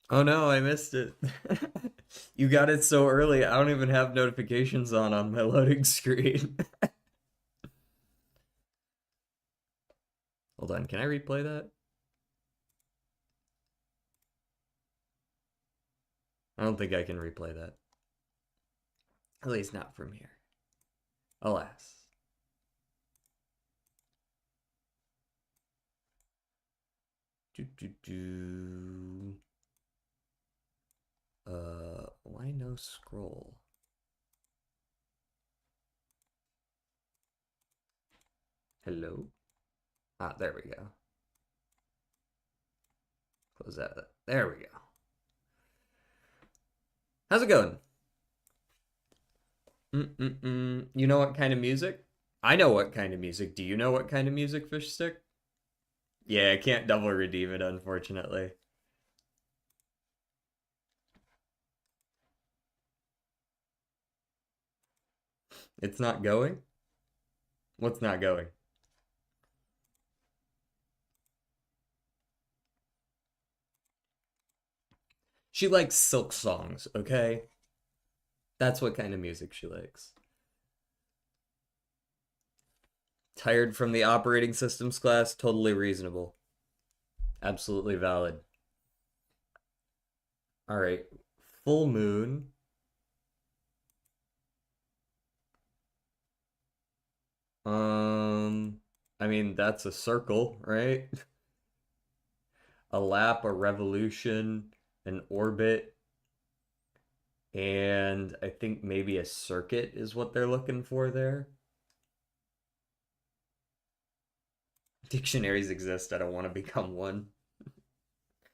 Oh no, I missed it. You got it so early, I don't even have notifications on my loading screen. Hold on, can I replay that? I don't think I can replay that. At least not from here. Alas. Do do do. Why no scroll? Hello? Ah, there we go. Close that. There we go. How's it going? You know what kind of music? I know what kind of music. Do you know what kind of music, Fish Stick? Yeah, I can't double redeem it, unfortunately. It's not going? What's not going? She likes silk songs, okay? That's what kind of music she likes. Tired from the operating systems class? Totally reasonable. Absolutely valid. All right. Full moon. Um, I mean, that's a circle, right? A lap, a revolution, an orbit, and I think maybe a circuit is what they're looking for there. Dictionaries exist. I don't want to become one.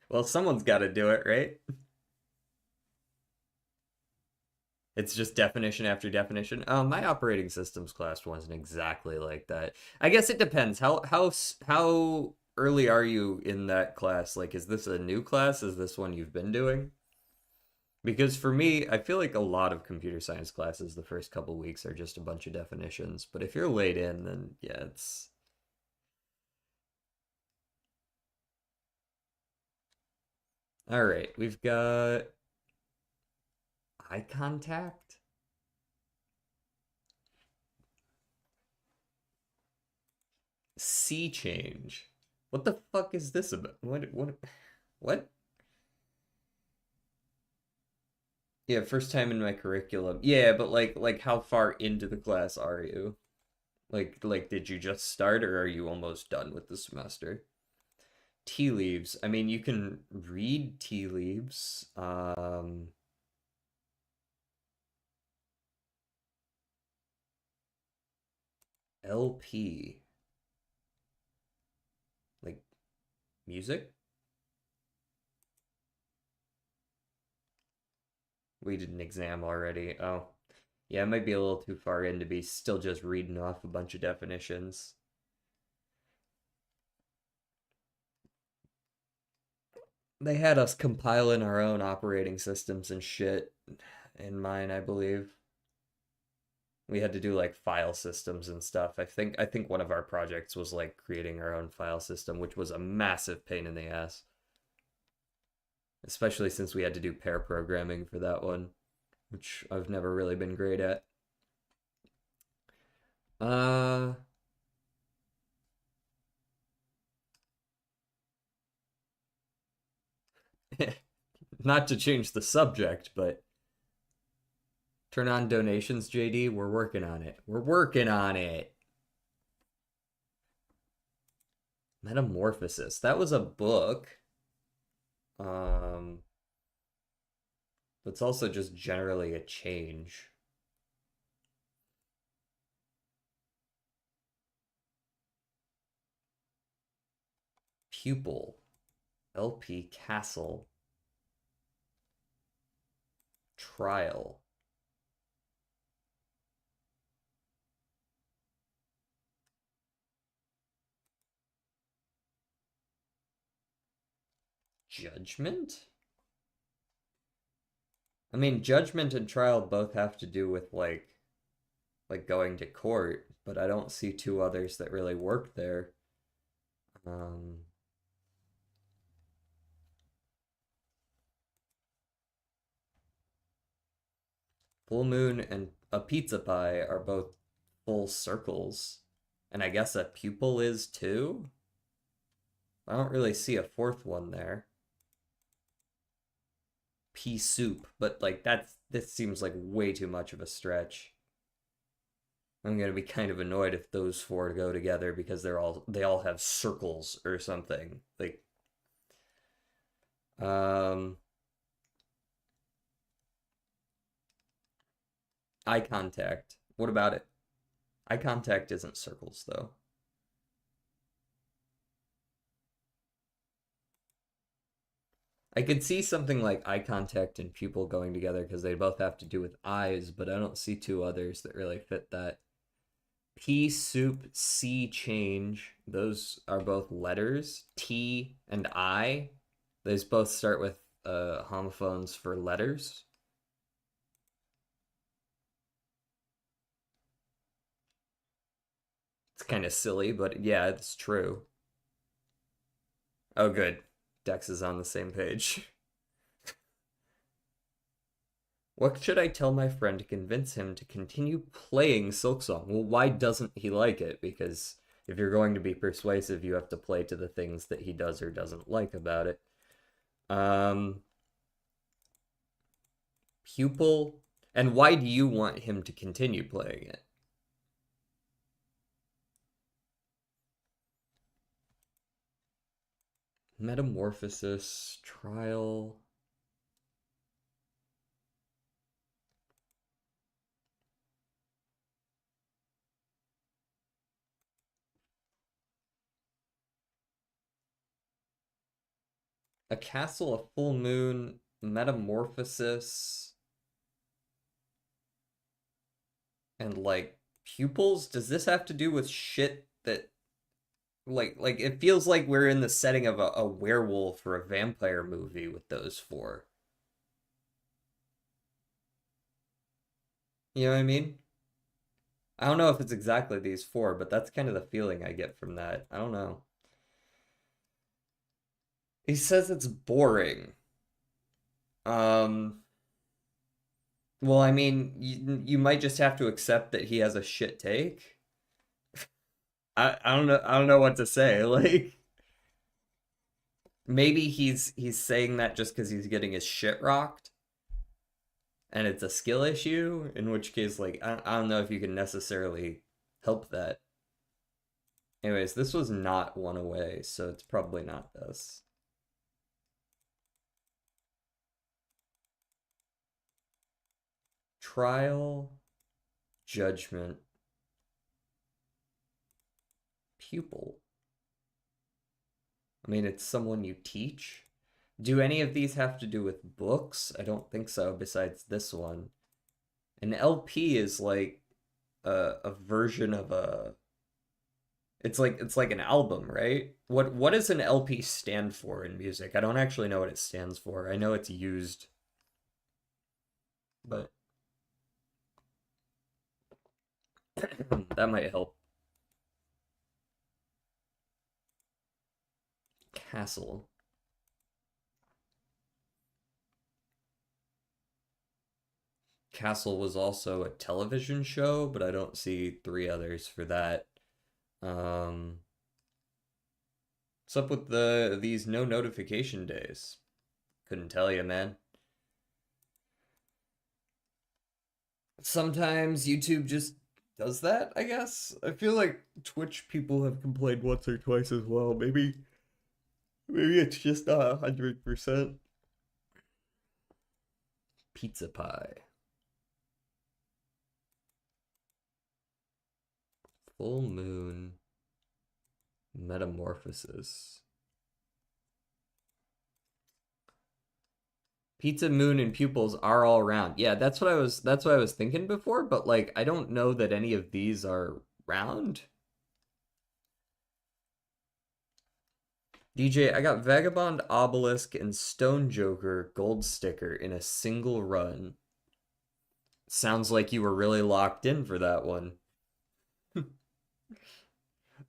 Well, someone's got to do it, right? It's just definition after definition. My operating systems class wasn't exactly like that. I guess it depends. How early are you in that class? Like, is this a new class? Is this one you've been doing? Because for me, I feel like a lot of computer science classes the first couple weeks are just a bunch of definitions. But if you're late in, then yeah, it's all right. We've got eye contact, sea change. What the fuck is this about? What? Yeah, first time in my curriculum. Yeah, but like how far into the class are you? Like did you just start or are you almost done with the semester? Tea leaves. I mean, you can read tea leaves. LP. Like music? We did an exam already. Oh. Yeah, it might be a little too far in to be still just reading off a bunch of definitions. They had us compiling our own operating systems and shit in mine, I believe. We had to do like file systems and stuff. I think one of our projects was like creating our own file system, which was a massive pain in the ass, especially since we had to do pair programming for that one, which I've never really been great at. Uh Not to change the subject, but turn on donations, JD. We're working on it. We're working on it. Metamorphosis. That was a book. Um, but it's also just generally a change. Pupil. LP Castle. Trial. Judgment? I mean, judgment and trial both have to do with like going to court, but I don't see two others that really work there. Um, Full moon and a pizza pie are both full circles. And I guess a pupil is too? I don't really see a fourth one there. Pea soup, but like this seems like way too much of a stretch. I'm gonna be kind of annoyed if those four go together because they all have circles or something. Like um eye contact. What about it? Eye contact isn't circles though. I could see something like eye contact and pupil going together because they both have to do with eyes, but I don't see two others that really fit that. Pea soup, C change. Those are both letters. T and I. Those both start with homophones for letters. It's kind of silly, but yeah, it's true. Oh, good. Dex is on the same page. What should I tell my friend to convince him to continue playing Silksong? Well, why doesn't he like it? Because if you're going to be persuasive, you have to play to the things that he does or doesn't like about it. Um, Pupil. And why do you want him to continue playing it? Metamorphosis, trial. A castle, a full moon, metamorphosis, and like pupils? Does this have to do with shit that like it feels like we're in the setting of a werewolf or a vampire movie with those four. You know what I mean? I don't know if it's exactly these four, but that's kind of the feeling I get from that. I don't know. He says it's boring. Um, well, I mean, you might just have to accept that he has a shit take. I don't know what to say. Like maybe he's saying that just because he's getting his shit rocked and it's a skill issue, in which case like I don't know if you can necessarily help that. Anyways, this was not one away, so it's probably not this. Trial, judgment, pupil. I mean, it's someone you teach. Do any of these have to do with books? I don't think so, besides this one. An LP is like a version of a it's like an album, right? What does an LP stand for in music? I don't actually know what it stands for. I know it's used, but that might help. Castle. Castle was also a television show, but I don't see three others for that. Um, what's up with these no notification days? Couldn't tell you, man. Sometimes YouTube just does that, I guess. I feel like Twitch people have complained once or twice as well. Maybe it's just 100%. Pizza pie. Full moon. Metamorphosis. Pizza, moon, and pupils are all round. Yeah, that's what I was thinking before, but like I don't know that any of these are round. DJ, I got Vagabond, Obelisk, and Stone Joker gold sticker in a single run. Sounds like you were really locked in for that one.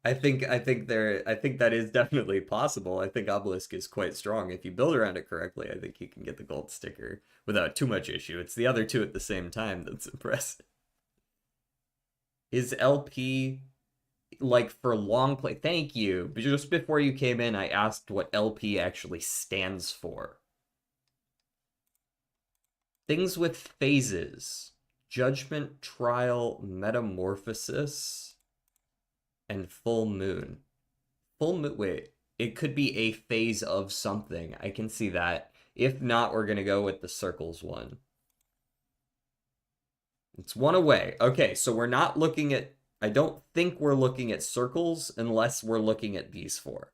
I think that is definitely possible. I think Obelisk is quite strong. If you build around it correctly, I think you can get the gold sticker without too much issue. It's the other two at the same time that's impressive. Is LP like for long play? Thank you. Just before you came in, I asked what LP actually stands for. Things with phases. Judgment, Trial, Metamorphosis, and Full Moon. Full Moon, wait. It could be a phase of something. I can see that. If not, we're going to go with the circles one. It's one away. Okay, so we're not looking at... I don't think we're looking at circles unless we're looking at these four.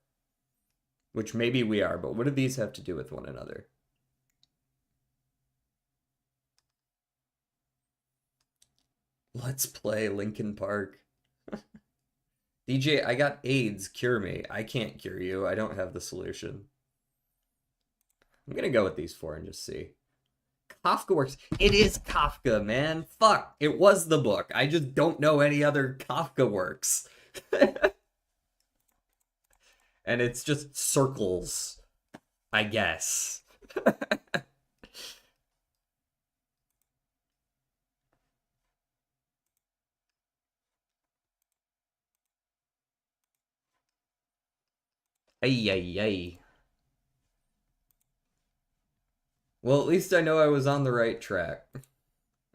Which maybe we are, but what do these have to do with one another? Let's play Linkin Park. DJ, I got AIDS. Cure me. I can't cure you. I don't have the solution. I'm gonna go with these four and just see. Kafka works. It is Kafka, man. Fuck. It was the book. I just don't know any other Kafka works. And it's just circles, I guess. Ay, ay, ay. Well, at least I know I was on the right track.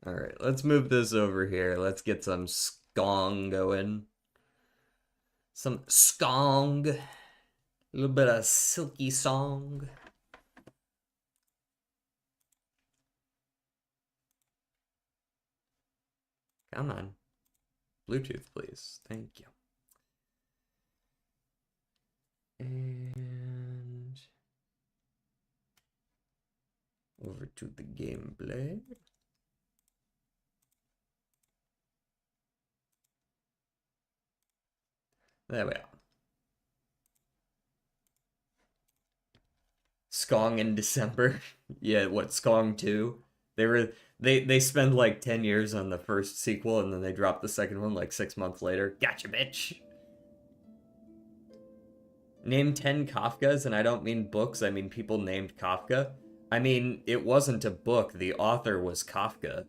All right, let's move this over here. Let's get some skong going. Some skong. A little bit of silky song. Come on. Bluetooth, please. Thank you. And over to the gameplay. There we are. Skong in December. Yeah, what, Skong 2? They spend like 10 years on the first sequel and then they drop the second one like 6 months later. Gotcha, bitch. Name 10 Kafkas, and I don't mean books, I mean people named Kafka. I mean, it wasn't a book, the author was Kafka.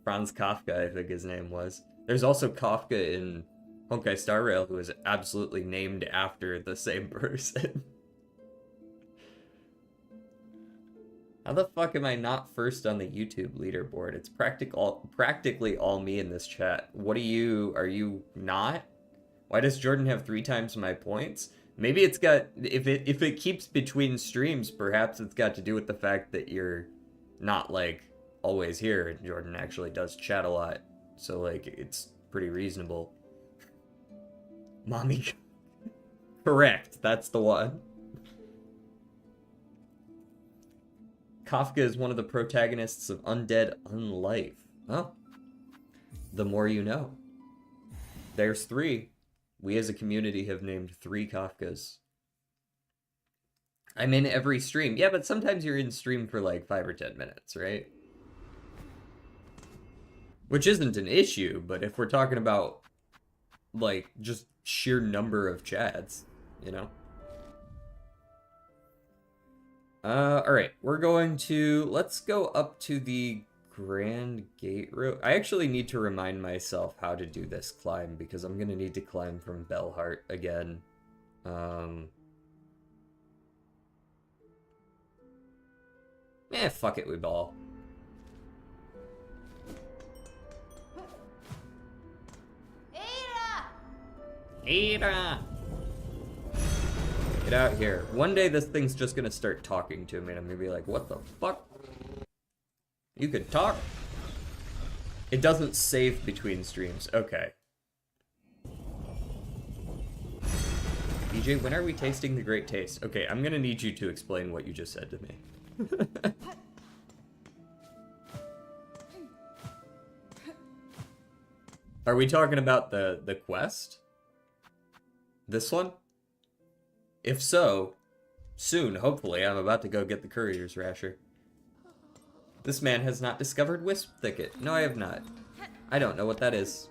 Franz Kafka, I think his name was. There's also Kafka in Honkai Star Rail, who is absolutely named after the same person. How the fuck am I not first on the YouTube leaderboard? It's practically all me in this chat. What are you not? Why does Jordan have 3 times my points? Maybe it's got, if it keeps between streams, perhaps it's got to do with the fact that you're not, like, always here, and Jordan actually does chat a lot. So, like, it's pretty reasonable. Mommy. Correct, that's the one. Kafka is one of the protagonists of Undead Unlife. Oh. The more you know. There's 3. We as a community have named 3 Kafkas. I'm in every stream. Yeah, but sometimes you're in stream for like 5 or 10 minutes, right? Which isn't an issue, but if we're talking about like just sheer number of chats, you know? Alright, we're going to, let's go up to the Grand Gate Road. I actually need to remind myself how to do this climb because I'm gonna need to climb from Bellheart again. Fuck it, we ball. Ada! Get out here. One day this thing's just gonna start talking to me and I'm gonna be like, what the fuck? You could talk? It doesn't save between streams. Okay. BJ, when are we tasting the Great Taste? Okay, I'm gonna need you to explain what you just said to me. Are we talking about the quest? This one? If so, soon, hopefully, I'm about to go get the Courier's Rasher. This man has not discovered Wisp Thicket. No, I have not. I don't know what that is.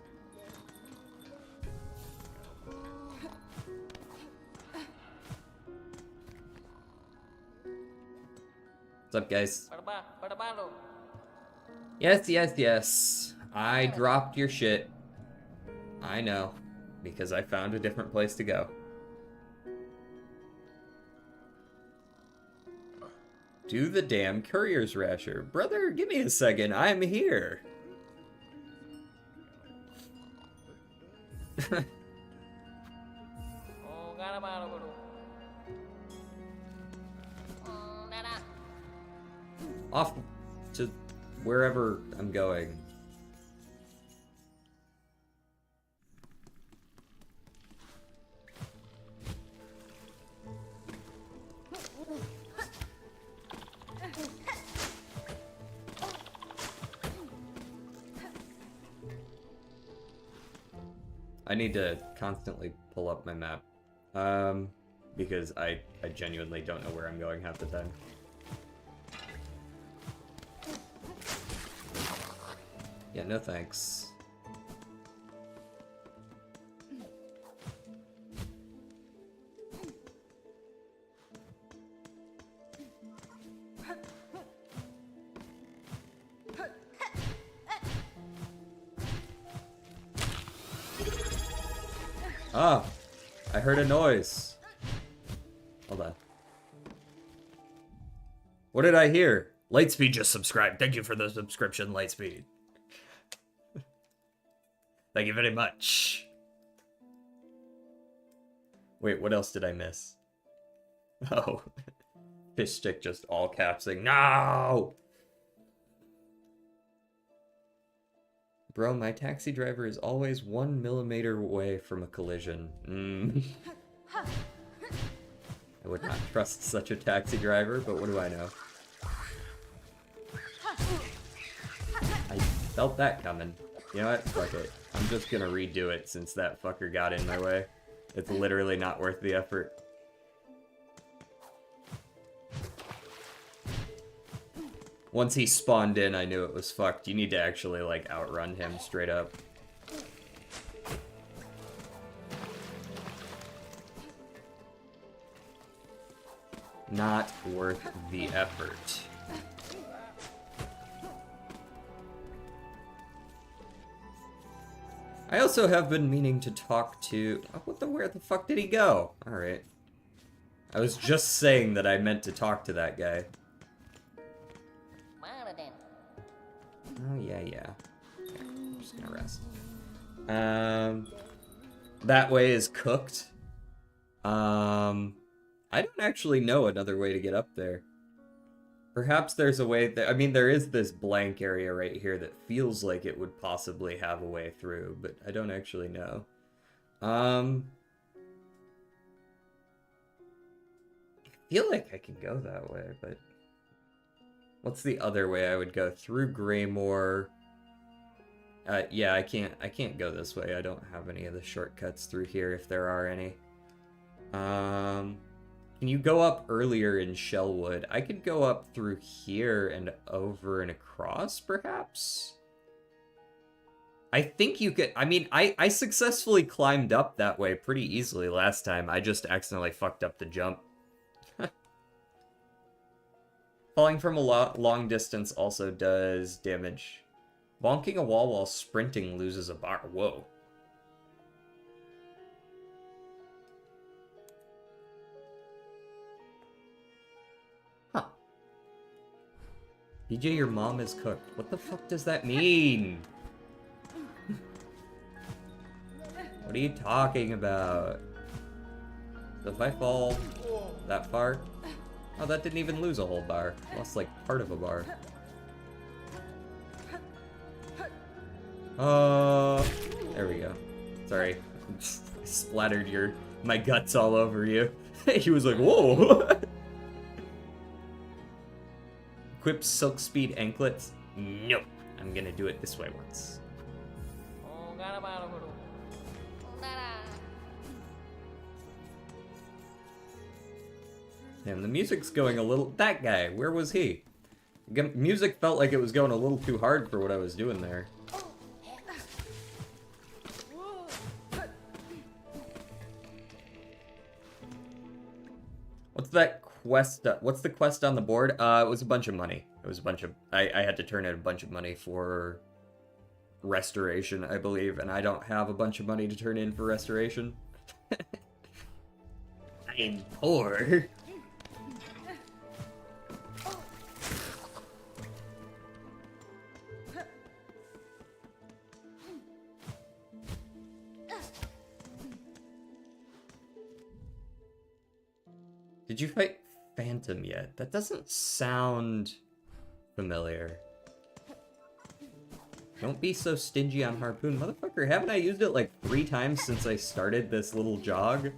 What's up, guys? Yes, yes, yes. I dropped your shit. I know. Because I found a different place to go. Do the damn courier's rasher. Brother, give me a second. I'm here. Off to wherever I'm going. I need to constantly pull up my map. Because I genuinely don't know where I'm going half the time. Yeah, no thanks. Ah, I heard a noise. Hold on. What did I hear? Lightspeed just subscribed. Thank you for the subscription, Lightspeed. Thank you very much. Wait, what else did I miss? Oh. Fish stick just all capsing. No! Bro, my taxi driver is always 1 millimeter away from a collision. I would not trust such a taxi driver, but what do I know? I felt that coming. You know what? Fuck it. I'm just gonna redo it since that fucker got in my way. It's literally not worth the effort. Once he spawned in, I knew it was fucked. You need to actually, like, outrun him straight up. Not worth the effort. I also have been meaning to talk to... Oh, where the fuck did he go? Alright. I was just saying that I meant to talk to that guy. Oh, yeah. Okay, I'm just gonna rest. That way is cooked. I don't actually know another way to get up there. Perhaps there's a way that... I mean, there is this blank area right here that feels like it would possibly have a way through, but I don't actually know. I feel like I can go that way, but... What's the other way I would go? Through Greymoor. Yeah, I can't go this way. I don't have any of the shortcuts through here, if there are any. Can you go up earlier in Shellwood? I could go up through here and over and across, perhaps? I think you could... I mean, I successfully climbed up that way pretty easily last time. I just accidentally fucked up the jump. Falling from a long distance also does damage. Bonking a wall while sprinting loses a bar. Whoa. Huh. DJ, your mom is cooked. What the fuck does that mean? What are you talking about? So if I fall that far... Oh, that didn't even lose a whole bar. Lost, like, part of a bar. There we go. Sorry. I splattered my guts all over you. He was like, whoa! Equip Silk Speed anklets? Nope. I'm gonna do it this way once. Damn, the music's going a little... That guy, where was he? Music felt like it was going a little too hard for what I was doing there. What's that quest? What's the quest on the board? It was a bunch of money. It was a bunch of... I had to turn in a bunch of money for restoration, I believe, and I don't have a bunch of money to turn in for restoration. I'm poor. Did you fight Phantom yet? That doesn't sound familiar. Don't be so stingy on Harpoon. Motherfucker, haven't I used it like 3 times since I started this little jog?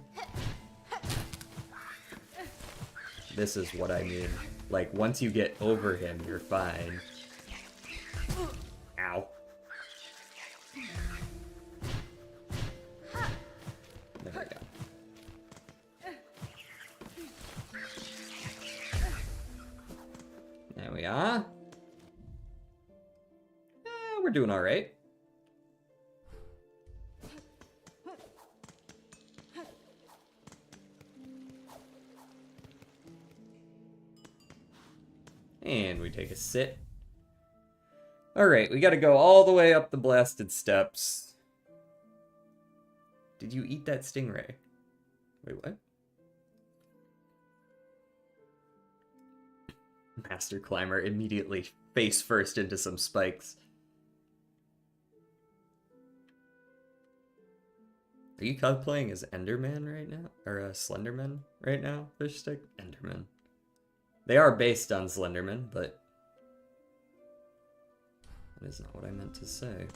This is what I mean. Like, once you get over him, you're fine. Ow. There we go. There we are. We're doing all right. And we take a sit. All right, we got to go all the way up the blasted steps. Did you eat that stingray? Wait, what? Master Climber immediately face first into some spikes. Are you cosplaying as Enderman right now? Or Slenderman right now, Fish Stick? Enderman. They are based on Slenderman, but that is not what I meant to say.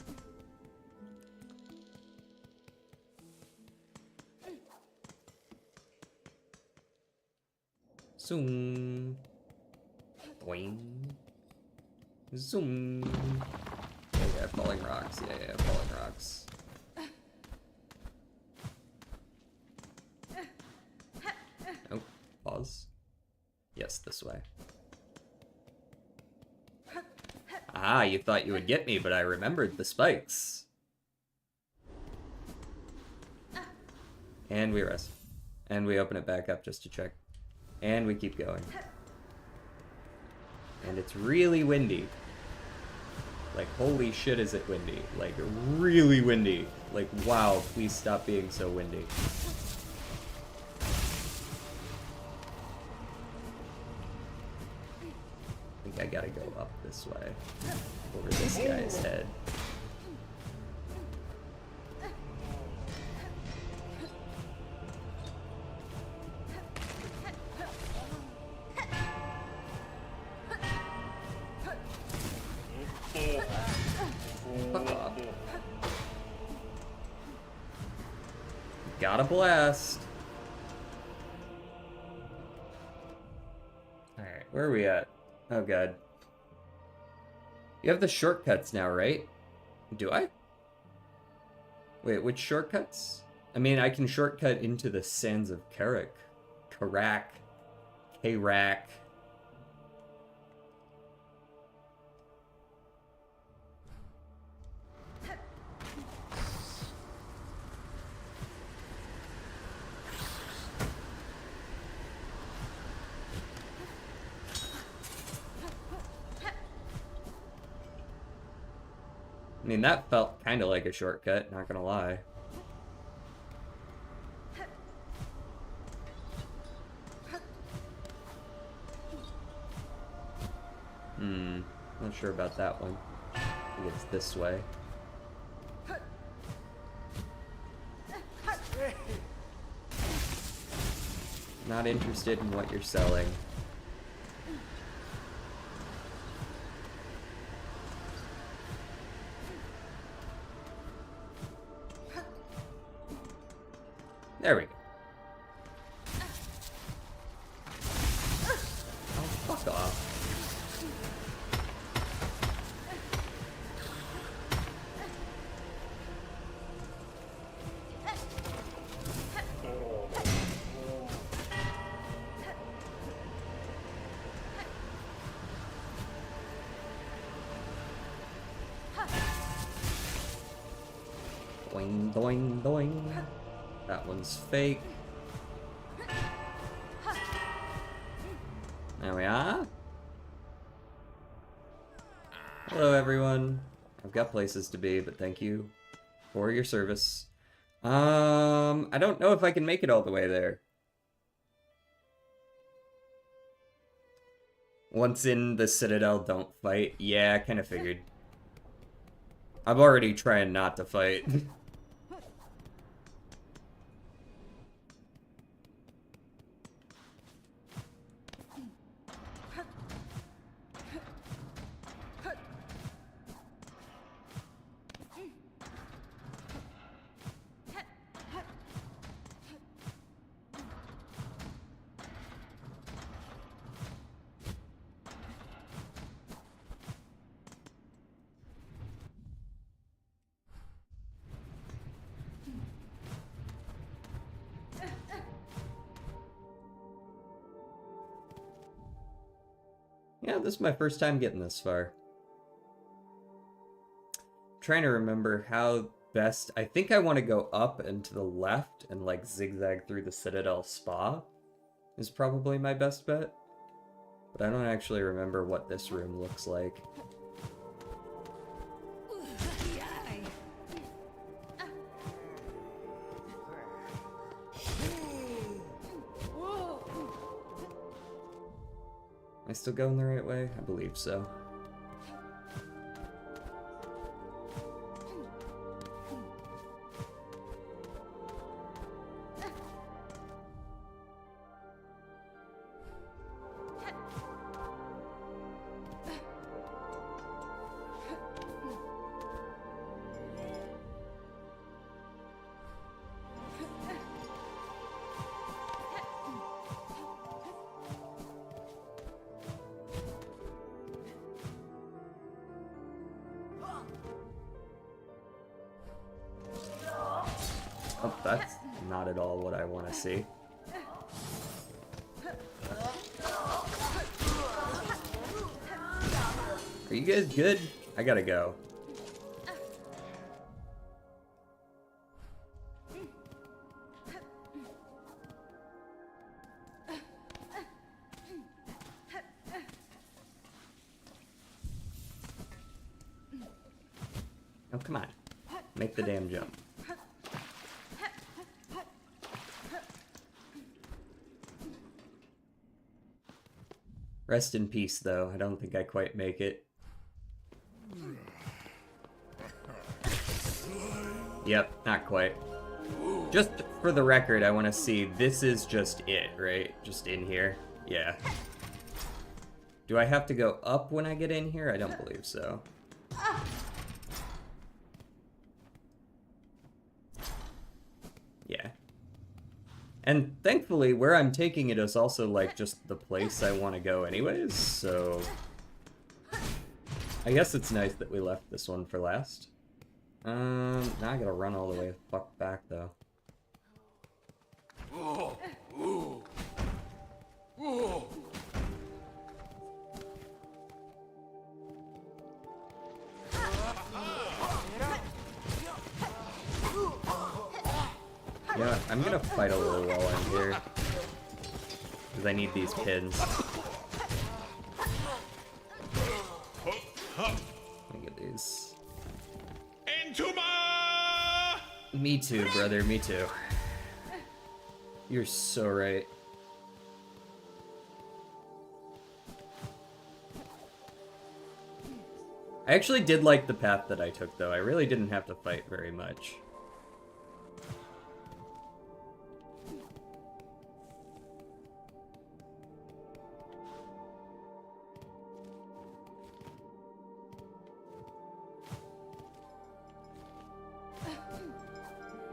Zoom. Boing. Zoom. Yeah, falling rocks. Yeah, falling rocks. Oh, pause. Yes, this way. Ah, you thought you would get me, but I remembered the spikes. And we rest. And we open it back up just to check. And we keep going. And it's really windy. Like, holy shit is it windy. Like, really windy. Like, wow, please stop being so windy. I think I gotta go up this way. Over this guy's head. Fuck off. Got a blast. Alright, where are we at? Oh god. You have the shortcuts now, right? Do I? Wait, which shortcuts? I mean, I can shortcut into the sands of Karak. Karak. I mean, that felt kind of like a shortcut, not gonna lie. Not sure about that one. I think it's this way. Not interested in what you're selling. There we go. Oh, fuck off. Doing, doing, doing. That one's fake. There we are. Hello, everyone. I've got places to be, but thank you for your service. I don't know if I can make it all the way there. Once in the Citadel, don't fight. Yeah, I kind of figured. I'm already trying not to fight. Yeah, this is my first time getting this far. Trying to remember how best... I think I want to go up and to the left and like zigzag through the Citadel Spa is probably my best bet. But I don't actually remember what this room looks like. Am I still going the right way? I believe so. Oh, that's not at all what I want to see. Are you guys good? I gotta go. Oh, come on. Make the damn jump. Rest in peace, though. I don't think I quite make it. Yep, not quite. Just for the record, I want to see, this is just it, right? Just in here? Yeah. Do I have to go up when I get in here? I don't believe so. Yeah. And thankfully, where I'm taking it is also, like, just the place I want to go anyways, so... I guess it's nice that we left this one for last. Now I gotta run all the way the fuck back, though. Yeah, I'm gonna fight a little while I'm here. Because I need these pins. Let me get these. Me too, brother, me too. You're so right. I actually did like the path that I took, though. I really didn't have to fight very much.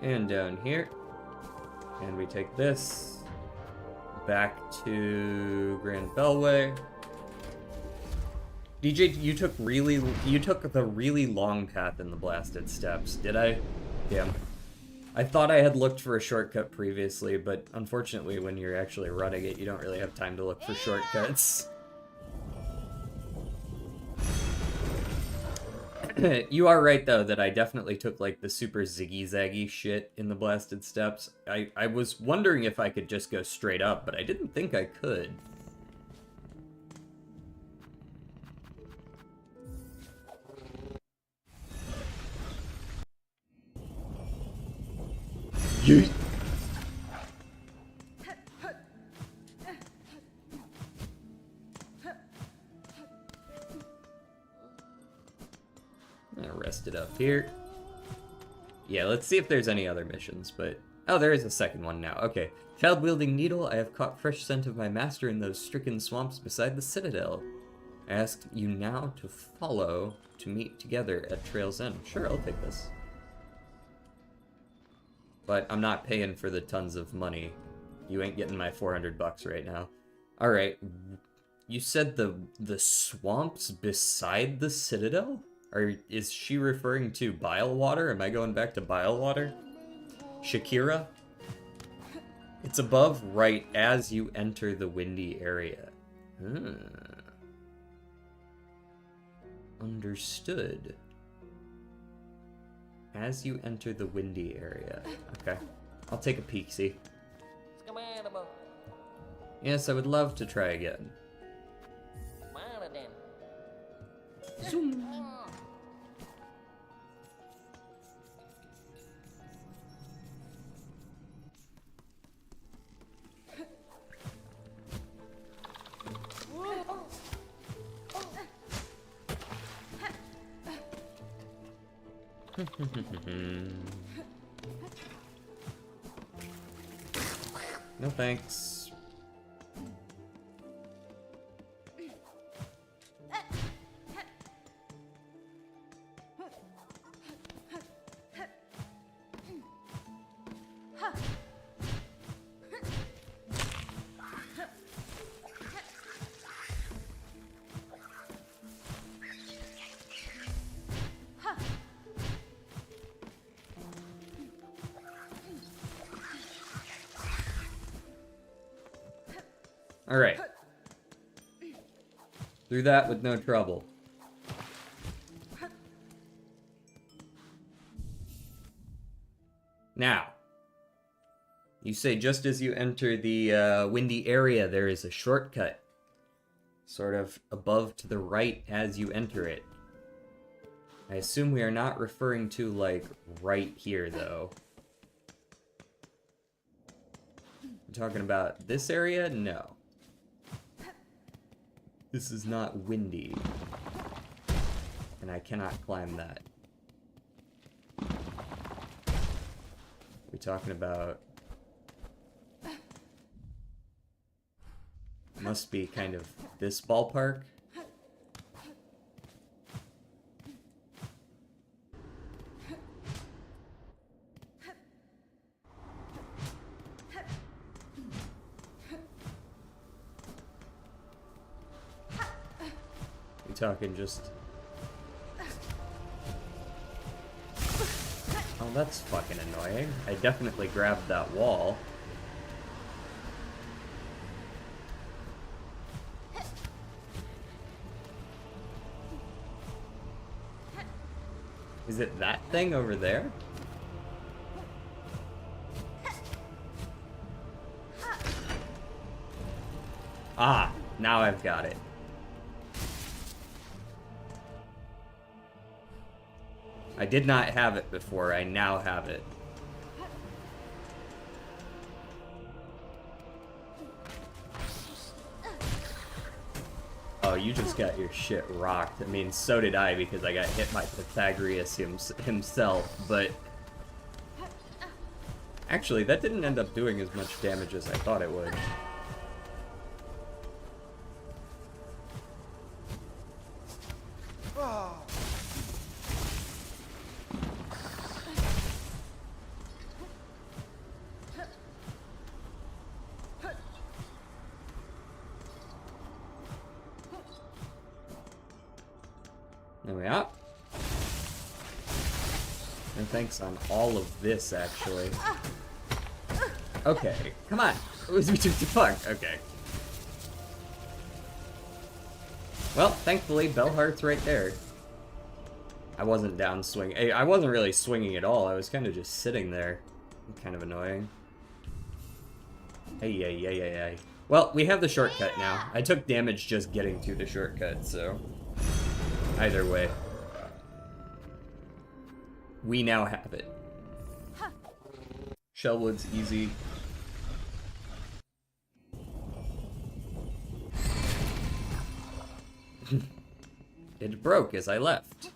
And down here. And we take this back to Grand Bellway. DJ, you took the really long path in the Blasted Steps, did I? Damn. I thought I had looked for a shortcut previously, but unfortunately when you're actually running it, you don't really have time to look for shortcuts. You are right, though, that I definitely took, like, the super ziggy-zaggy shit in the Blasted Steps. I was wondering if I could just go straight up, but I didn't think I could. Yeet. I'm gonna rest it up here. Yeah, let's see if there's any other missions, but... Oh, there is a second one now. Okay. Child-wielding needle, I have caught fresh scent of my master in those stricken swamps beside the citadel. I ask you now to follow to meet together at Trail's End. Sure, I'll take this. But I'm not paying for the tons of money. You ain't getting my 400 bucks right now. Alright. You said the swamps beside the citadel? Is she referring to Bilewater? Am I going back to Bilewater? Shakira? It's above right as you enter the windy area. Understood. As you enter the windy area. Okay. I'll take a peek, see. Yes, I would love to try again. Zoom. No thanks. Alright. Through that with no trouble. Now, you say just as you enter the windy area, there is a shortcut. Sort of above to the right as you enter it. I assume we are not referring to, like, right here, though. I'm talking about this area? No. This is not windy. And I cannot climb that. We're talking about... Must be kind of this ballpark. Talking just... Oh, that's fucking annoying. I definitely grabbed that wall. Is it that thing over there? Ah, now I've got it. I did not have it before, I now have it. Oh, you just got your shit rocked. I mean, so did I, because I got hit by Pythagoras himself, but... Actually, that didn't end up doing as much damage as I thought it would. There we are. And thanks on all of this, actually. Okay, come on. Fuck, okay. Well, thankfully, Bellheart's right there. I wasn't down swinging. I wasn't really swinging at all. I was kind of just sitting there. Kind of annoying. Hey. Well, we have the shortcut now. I took damage just getting to the shortcut, so... Either way. We now have it. Shellwood's easy. It broke as I left.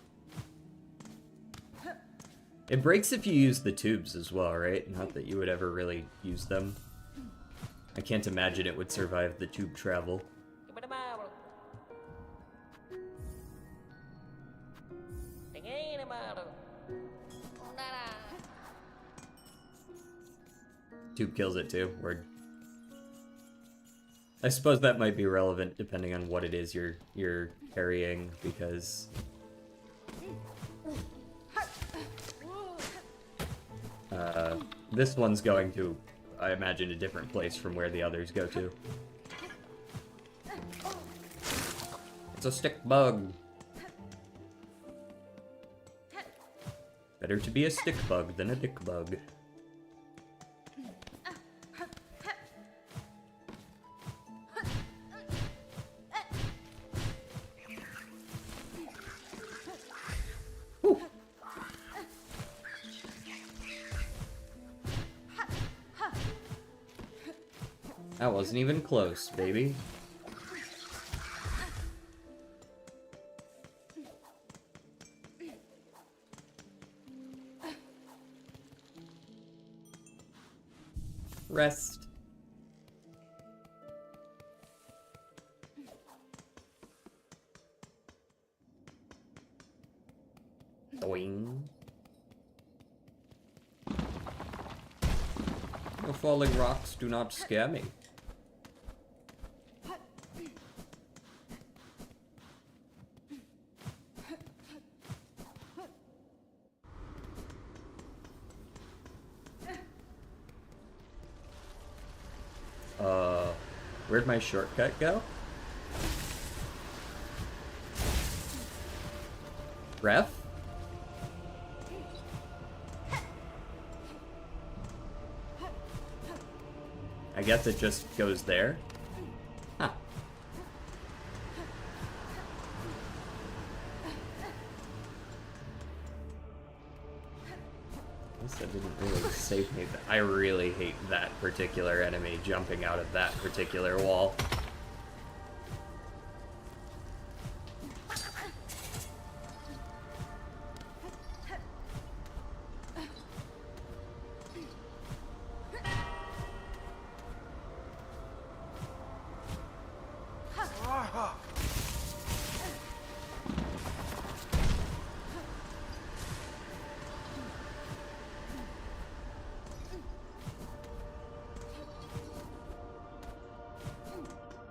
It breaks if you use the tubes as well, right? Not that you would ever really use them. I can't imagine it would survive the tube travel. Tube kills it too. Word. I suppose that might be relevant depending on what it is you're carrying, because this one's going to, I imagine, a different place from where the others go to. It's a stick bug. Better to be a stick bug than a dick bug. That wasn't even close, baby. Rest. Boing. The falling rocks do not scare me. Where'd my shortcut go? Ref? I guess it just goes there. Huh. Guess that didn't really save me. I really hate that particular enemy jumping out of that particular wall.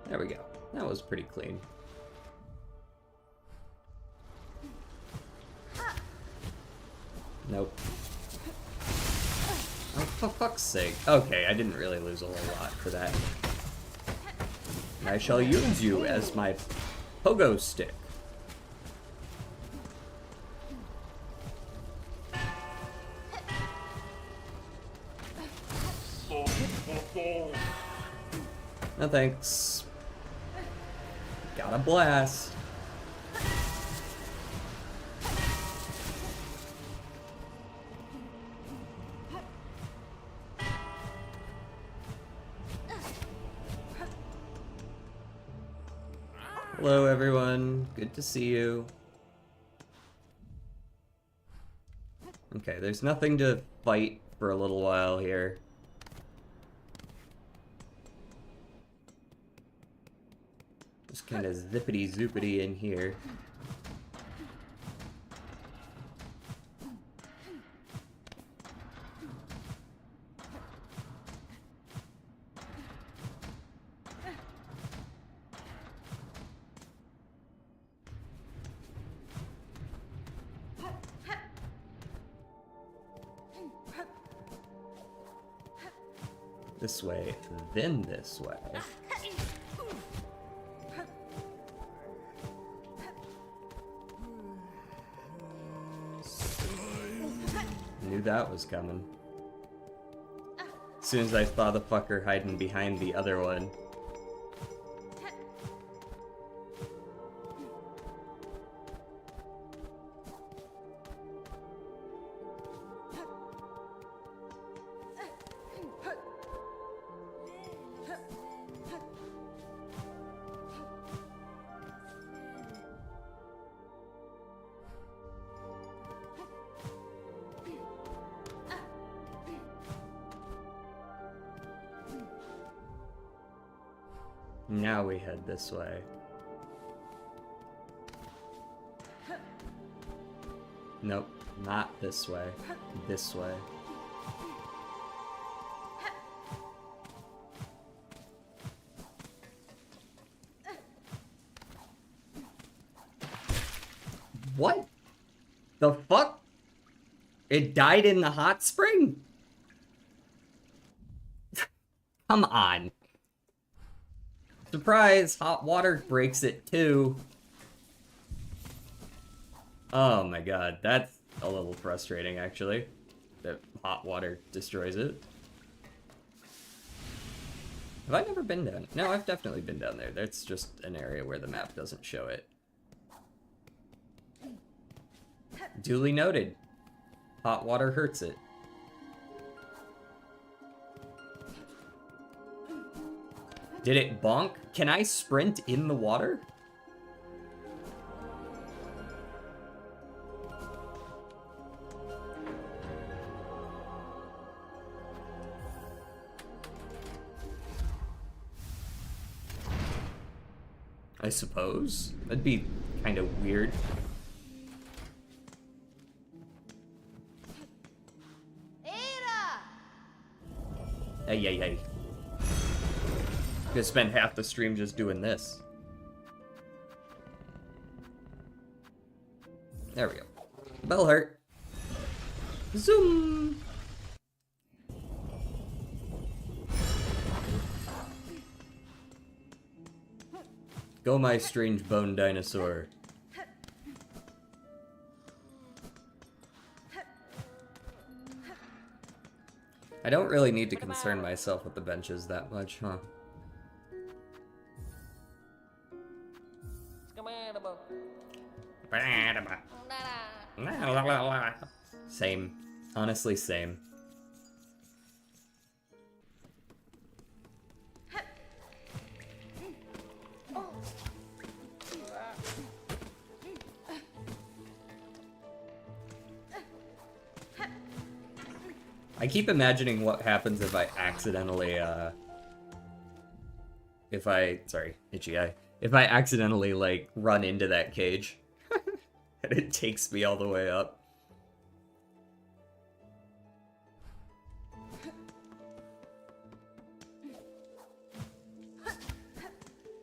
There we go. That was pretty clean. Nope. Oh, for fuck's sake. Okay, I didn't really lose a whole lot for that. I shall use you as my pogo stick. No thanks. Got a blast. Hello everyone, good to see you. Okay, there's nothing to fight for a little while here. Just kind of zippity-zoopity in here. This way, then this way. Knew that was coming. As soon as I saw the fucker hiding behind the other one. Now we head this way. Nope, not this way. This way. What the fuck? It died in the hot spring? Come on. Surprise, hot water breaks it too. Oh my god, that's a little frustrating actually. That hot water destroys it. Have I never been down? No, I've definitely been down there. That's just an area where the map doesn't show it. Duly noted. Hot water hurts it. Did it bonk? Can I sprint in the water? I suppose. That'd be kind of weird. Hey. Gonna spend half the stream just doing this. There we go. Bell hurt. Zoom! Go, my strange bone dinosaur. I don't really need to concern myself with the benches that much, huh? Same. Honestly, same. I keep imagining what happens if I accidentally, sorry, itchy eye. If I accidentally, like, run into that cage. And it takes me all the way up.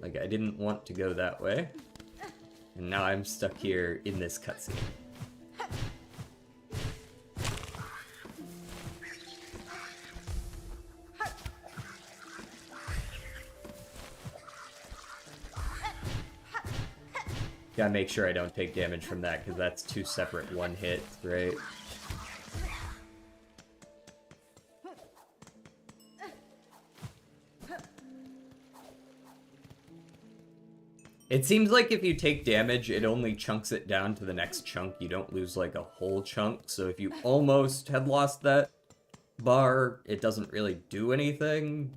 Like, I didn't want to go that way. And now I'm stuck here in this cutscene. Gotta make sure I don't take damage from that, because that's two separate one hits, right? It seems like if you take damage, it only chunks it down to the next chunk. You don't lose, like, a whole chunk. So if you almost had lost that bar, it doesn't really do anything.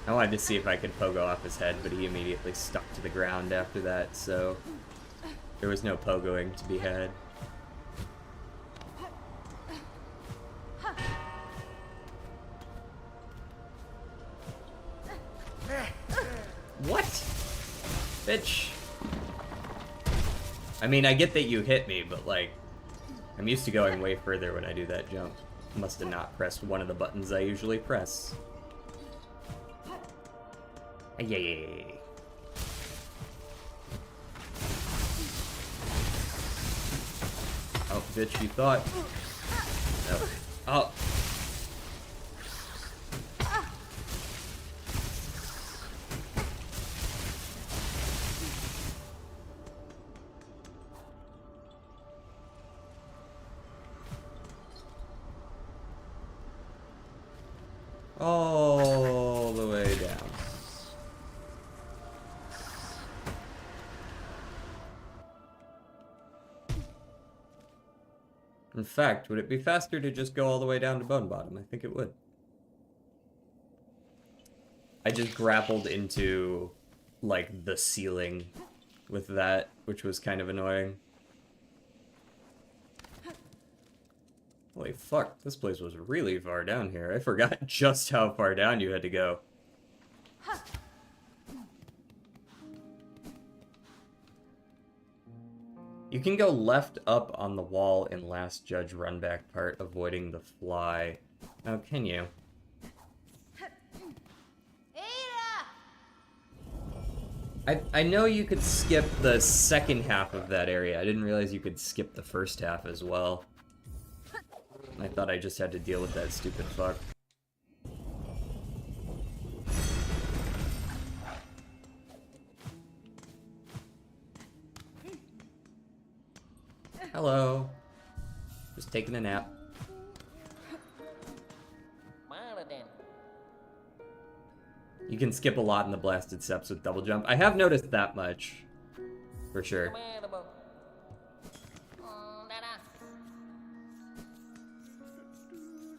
I wanted to see if I could pogo off his head, but he immediately stuck to the ground after that, so there was no pogoing to be had. What? Bitch. I mean, I get that you hit me, but like, I'm used to going way further when I do that jump. Must have not pressed one of the buttons I usually press. Yay. Oh, bitch, you thought. No. Oh. All the way down. In fact, would it be faster to just go all the way down to Bone Bottom? I think it would. I just grappled into, like, the ceiling with that, which was kind of annoying. Holy fuck, this place was really far down here. I forgot just how far down you had to go. You can go left up on the wall in Last Judge Runback part, avoiding the fly. Oh, can you? I know you could skip the second half of that area. I didn't realize you could skip the first half as well. I thought I just had to deal with that stupid fuck. Hello. Just taking a nap. You can skip a lot in the Blasted Steps with double jump. I have noticed that much. For sure.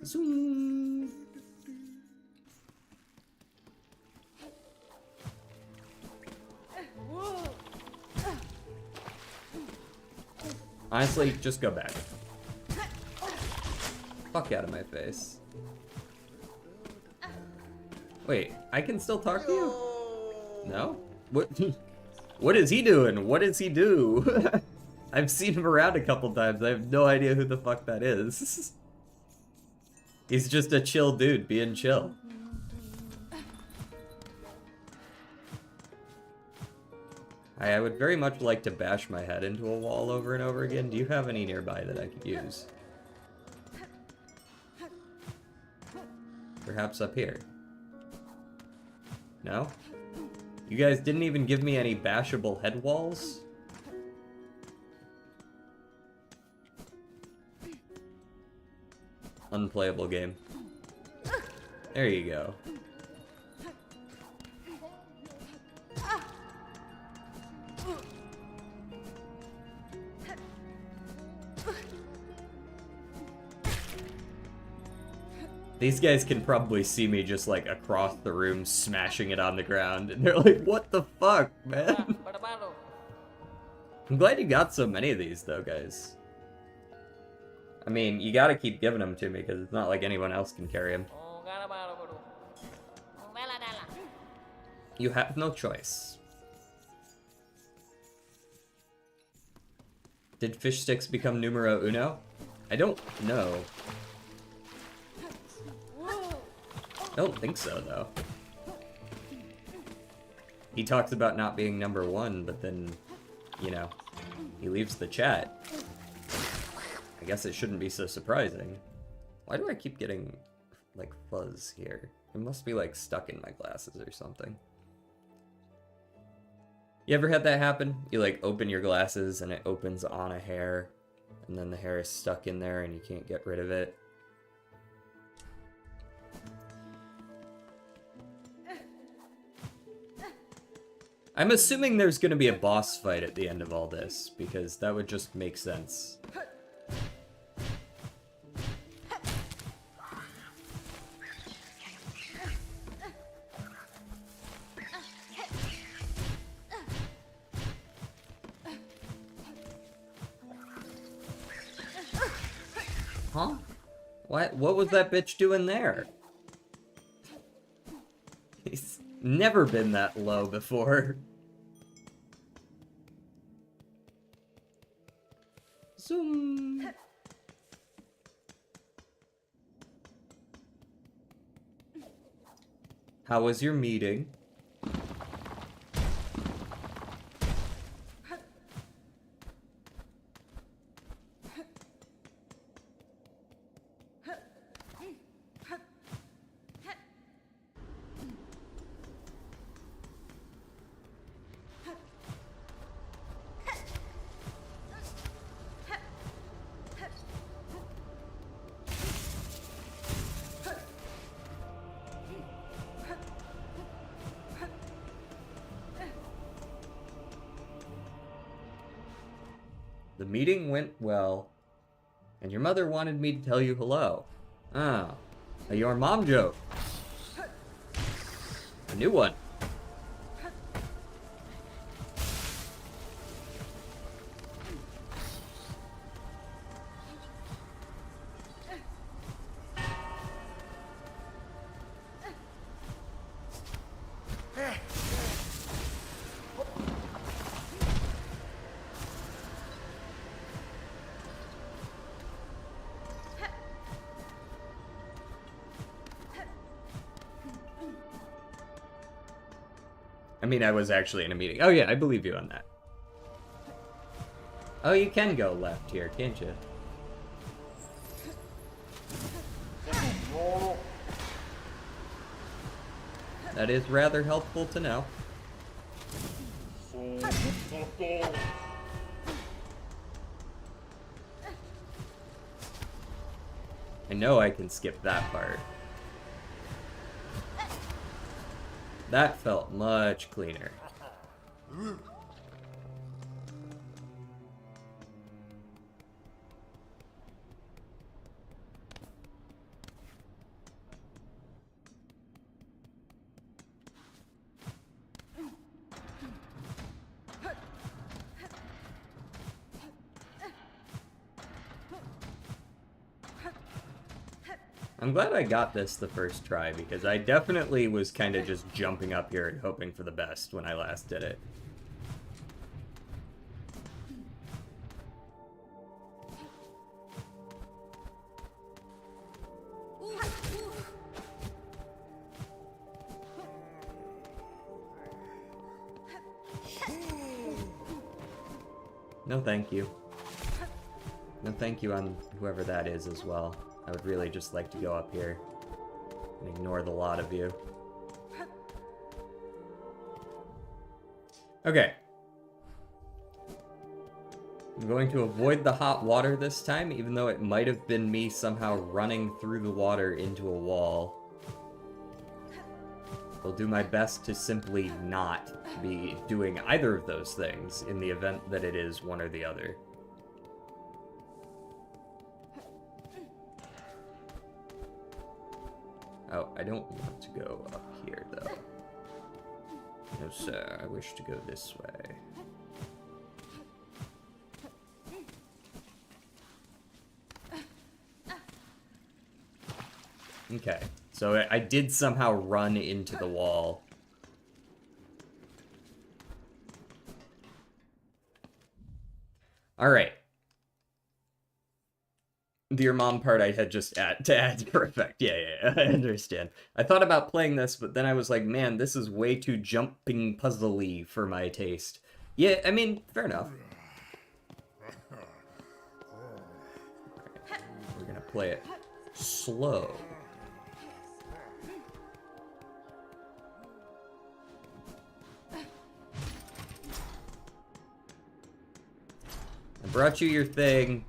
Zoom. Honestly, just go back. Fuck out of my face. Wait, I can still talk to you? No? What? What is he doing? What does he do? I've seen him around a couple times. I have no idea who the fuck that is. He's just a chill dude, being chill. I would very much like to bash my head into a wall over and over again. Do you have any nearby that I could use? Perhaps up here. No? You guys didn't even give me any bashable head walls? Unplayable game. There you go. These guys can probably see me just like across the room smashing it on the ground, and they're like, what the fuck, man? I'm glad you got so many of these though, guys. I mean, you gotta keep giving them to me, because it's not like anyone else can carry them. You have no choice. Did fish sticks become numero uno? I don't know. I don't think so, though. He talks about not being number one, but then, you know, he leaves the chat. I guess it shouldn't be so surprising. Why do I keep getting, like, fuzz here? It must be, like, stuck in my glasses or something. You ever had that happen? You, like, open your glasses and it opens on a hair, and then the hair is stuck in there and you can't get rid of it? I'm assuming there's gonna be a boss fight at the end of all this, because that would just make sense. Huh? What was that bitch doing there? He's never been that low before. Zoom. How was your meeting? meeting went well, and your mother wanted me to tell you hello. Ah, a your mom joke. A new one. I mean, I was actually in a meeting. Oh yeah, I believe you on that. Oh, you can go left here, can't you? That is rather helpful to know. I know I can skip that part. That felt much cleaner. I'm glad I got this the first try, because I definitely was kind of just jumping up here and hoping for the best when I last did it. No thank you. No thank you on whoever that is as well. I would really just like to go up here and ignore the lot of you. Okay. I'm going to avoid the hot water this time, even though it might have been me somehow running through the water into a wall. I'll do my best to simply not be doing either of those things in the event that it is one or the other. Oh, I don't want to go up here, though. No, sir. I wish to go this way. Okay. So I did somehow run into the wall. All right. The your mom part I had just to add for effect. Yeah, I understand. I thought about playing this, but then I was like, man, this is way too jumping puzzly for my taste. Yeah, I mean, fair enough. Right, we're gonna play it slow. I brought you your thing.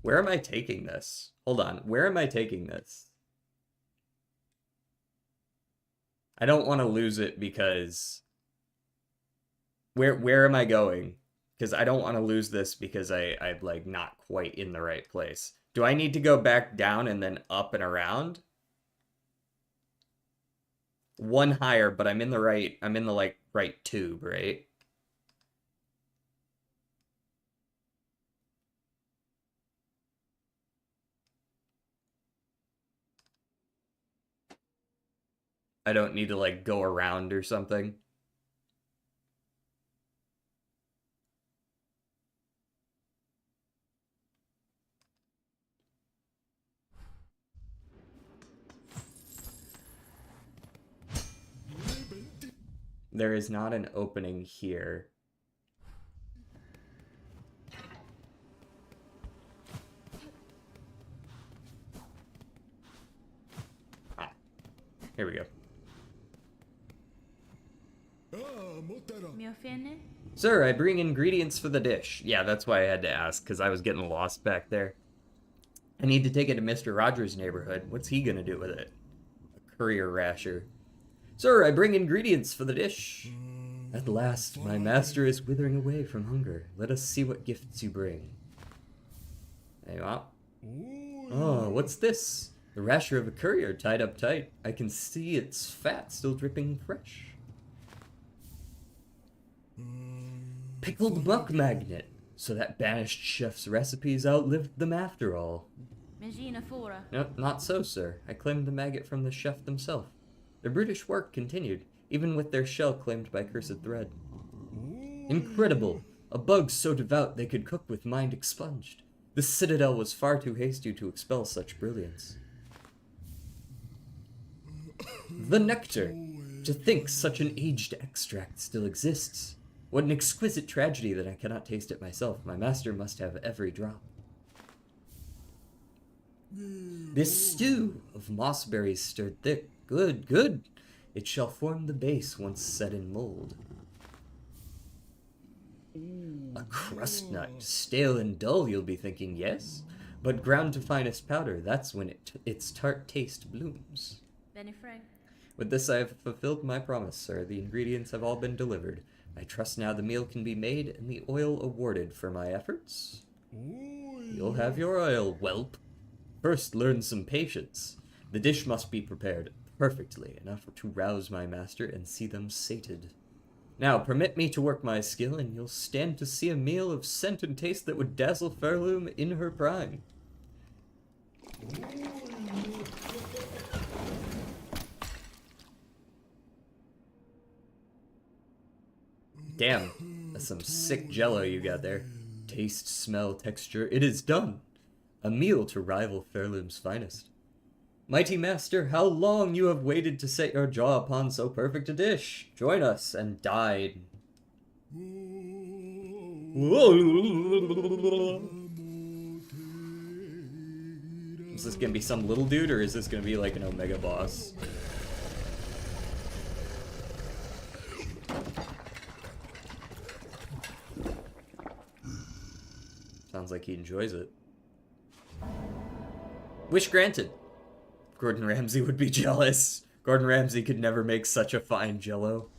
Where am I taking this? Hold on. Where am I taking this? I don't want to lose it because... Where am I going? Because I don't want to lose this because I'm like not quite in the right place. Do I need to go back down and then up and around? One higher, but I'm in the like right tube, right? I don't need to like go around or something. There is not an opening here. Ah, here we go. Mio fene? Sir, I bring ingredients for the dish. Yeah, that's why I had to ask, because I was getting lost back there. I need to take it to Mr. Rogers' neighborhood. What's he gonna do with it? A courier rasher. Sir, I bring ingredients for the dish. At last, my master is withering away from hunger. Let us see what gifts you bring. Hey, well. Oh, what's this? The rasher of a courier tied up tight. I can see its fat still dripping fresh. Pickled buck magnet. So that banished chef's recipes outlived them after all. Megina fora. No, not so, sir. I claimed the maggot from the chef themselves. Their brutish work continued, even with their shell claimed by cursed thread. Incredible! A bug so devout they could cook with mind expunged. This citadel was far too hasty to expel such brilliance. The nectar! To think such an aged extract still exists. What an exquisite tragedy that I cannot taste it myself. My master must have every drop. This stew of mossberries stirred thick. Good, good. It shall form the base once set in mold. A crust nut, stale and dull, you'll be thinking, yes? But ground to finest powder, that's when its tart taste blooms. Benny Frank. With this I have fulfilled my promise, sir. The ingredients have all been delivered. I trust now the meal can be made and the oil awarded for my efforts. You'll have your oil, whelp. First, learn some patience. The dish must be prepared perfectly, enough to rouse my master and see them sated. Now, permit me to work my skill, and you'll stand to see a meal of scent and taste that would dazzle Fairloom in her prime. Damn, that's some sick jello you got there. Taste, smell, texture, it is done. A meal to rival Fairloom's finest. Mighty master, how long you have waited to set your jaw upon so perfect a dish. Join us and dine. Is this gonna be some little dude, or is this gonna be like an Omega boss? Sounds like he enjoys it. Wish granted. Gordon Ramsay would be jealous. Gordon Ramsay could never make such a fine jello.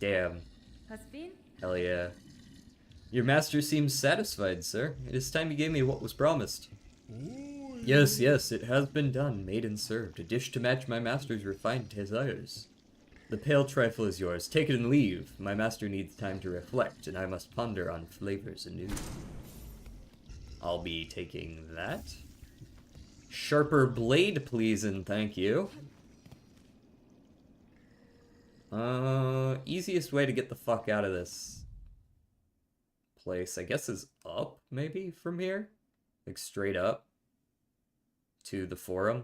Damn. Husband? Hell yeah. Your master seems satisfied, sir. It is time you gave me what was promised. Yes, yes, it has been done, made and served. A dish to match my master's refined desires. The pale trifle is yours. Take it and leave. My master needs time to reflect, and I must ponder on flavors anew. I'll be taking that. Sharper blade, please, and thank you. Easiest way to get the fuck out of this place, I guess, is up, maybe, from here? Like, straight up to the forum.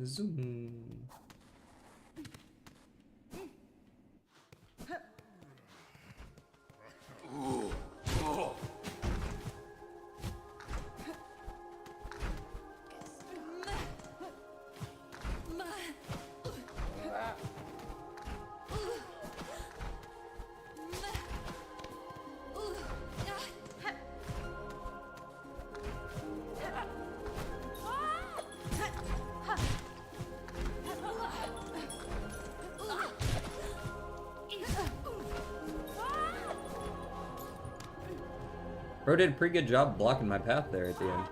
Zoom. Bro did a pretty good job blocking my path there at the end.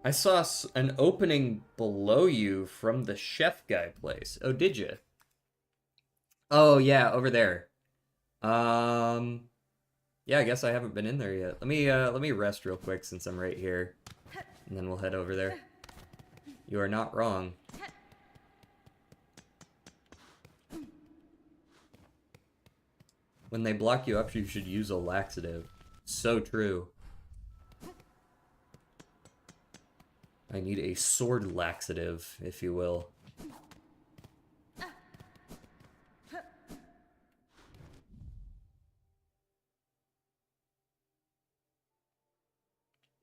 I saw an opening below you from the chef guy place. Oh, did you? Oh, yeah, over there. Yeah, I guess I haven't been in there yet. Let me rest real quick since I'm right here. And then we'll head over there. You are not wrong. When they block you up, you should use a laxative. So true. I need a sword laxative, if you will.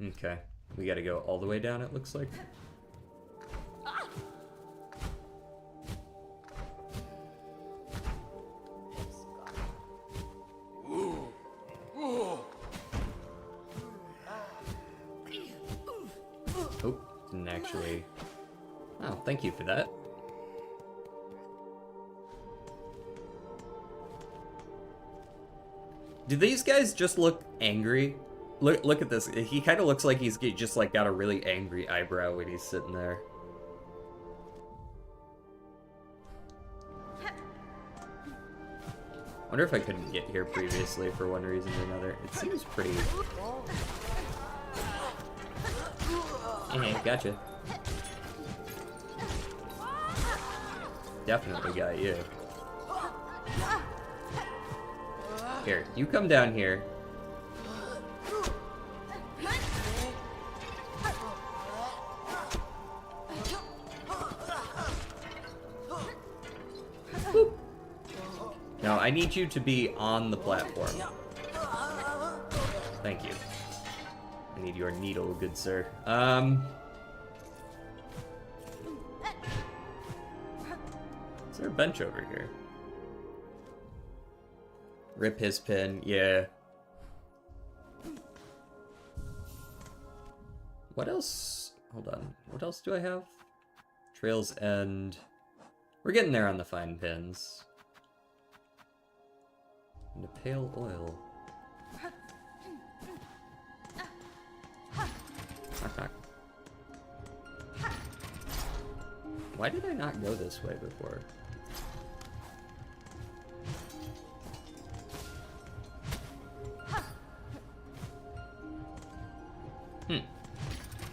Okay. We gotta go all the way down, it looks like. Oh, didn't actually... Oh, thank you for that. Do these guys just look angry? Look at this. He kind of looks like he's just like got a really angry eyebrow when he's sitting there. Wonder if I couldn't get here previously for one reason or another. It seems pretty... Hey, gotcha. Definitely got you. Here, you come down here. Boop. No, I need you to be on the platform. Thank you. I need your needle, good sir. Is there a bench over here? Rip his pin, yeah. What else? Hold on. What else do I have? Trails End. We're getting there on the fine pins. And a pale oil. Knock, knock. Why did I not go this way before?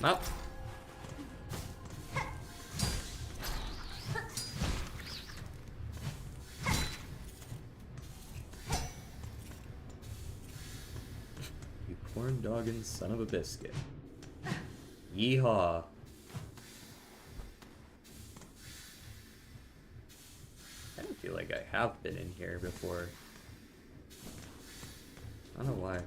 Well. You corn dogging son of a biscuit. Yeehaw. I don't feel like I have been in here before. I don't know why.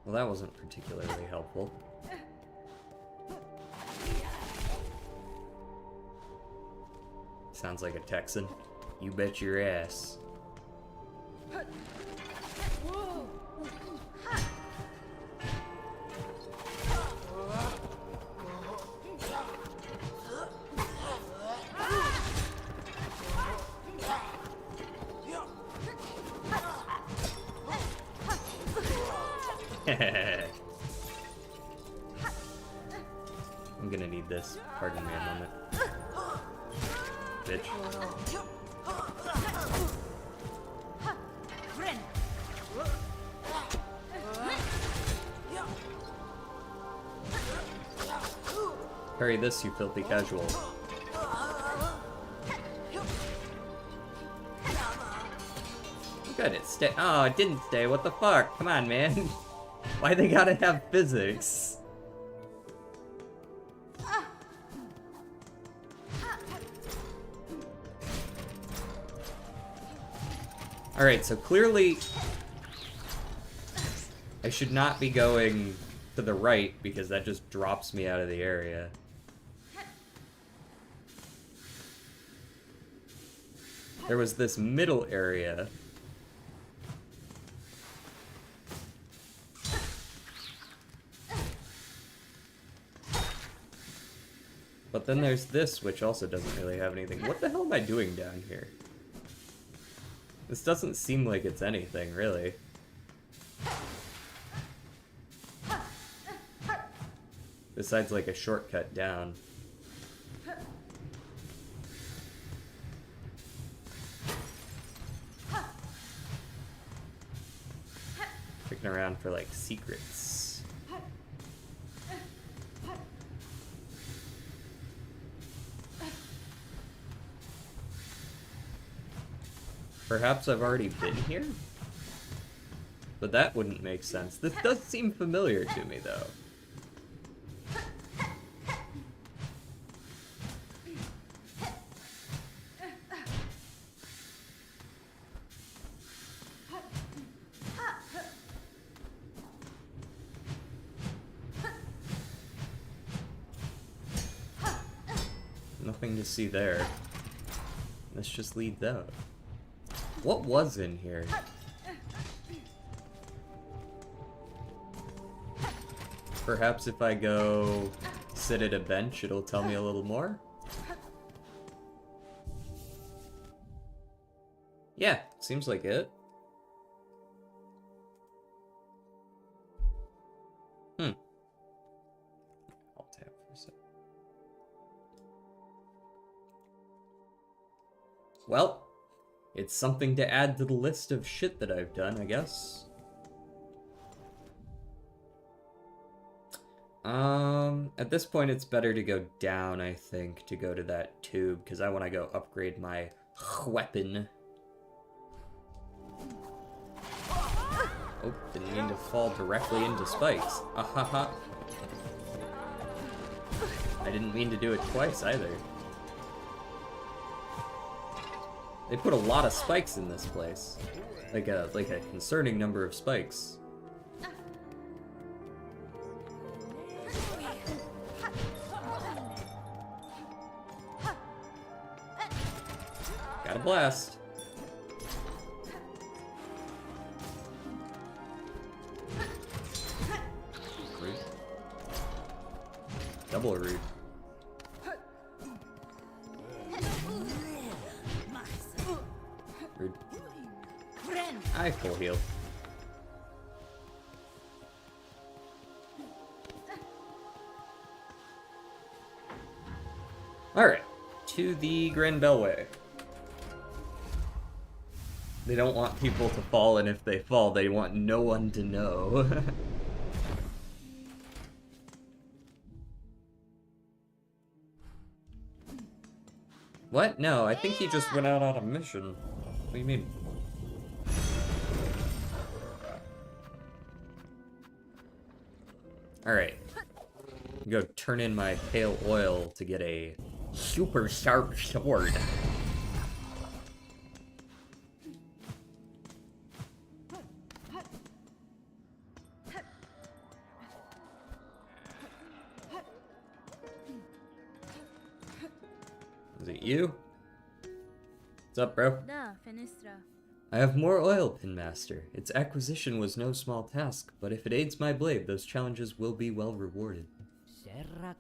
Well, that wasn't particularly helpful. Sounds like a Texan. You bet your ass. I'm gonna need this. Pardon me a moment. Bitch. Parry this, you filthy casual. Good, it stay. Oh, it didn't stay. What the fuck? Come on, man. Why they gotta have physics? Alright, so clearly I should not be going to the right because that just drops me out of the area. There was this middle area. But then there's this, which also doesn't really have anything. What the hell am I doing down here? This doesn't seem like it's anything, really. Besides, like, a shortcut down. Looking around for, like, secrets. Perhaps I've already been here? But that wouldn't make sense. This does seem familiar to me, though. nothing to see there. This just leads out. What was in here? Perhaps if I go sit at a bench, it'll tell me a little more? Yeah, seems like it. I'll tap for a sec. Well, it's something to add to the list of shit that I've done, I guess. At this point it's better to go down, I think, to go to that tube, because I want to go upgrade my weapon. Oh, didn't mean to fall directly into spikes. Ahaha. I didn't mean to do it twice either. They put a lot of spikes in this place. Like a concerning number of spikes. Got a blast. Rude. Double rude. Rude. I full heal. Alright, to the Grand Bellway. They don't want people to fall, and if they fall, they want no one to know. What? No, I think he just went out on a mission. What do you mean? Alright. Go turn in my pale oil to get a super sharp sword. Is it you? What's up, bro? Da, Fenistra. I have more oil, Pinmaster. Its acquisition was no small task, but if it aids my blade, those challenges will be well rewarded.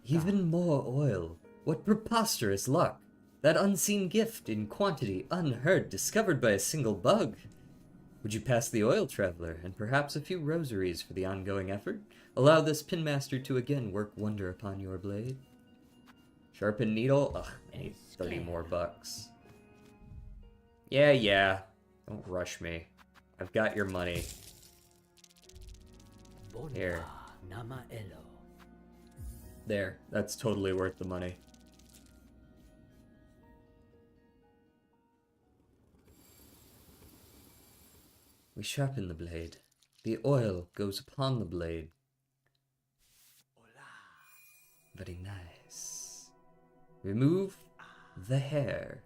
Even more oil. What preposterous luck! That unseen gift in quantity unheard, discovered by a single bug. Would you pass the oil, traveler, and perhaps a few rosaries for the ongoing effort? Allow this Pinmaster to again work wonder upon your blade. Sharpened needle? Ugh, I need 30 more bucks. Yeah. Don't rush me. I've got your money. Here. There. That's totally worth the money. We sharpen the blade. The oil goes upon the blade. Very nice. Remove the hair.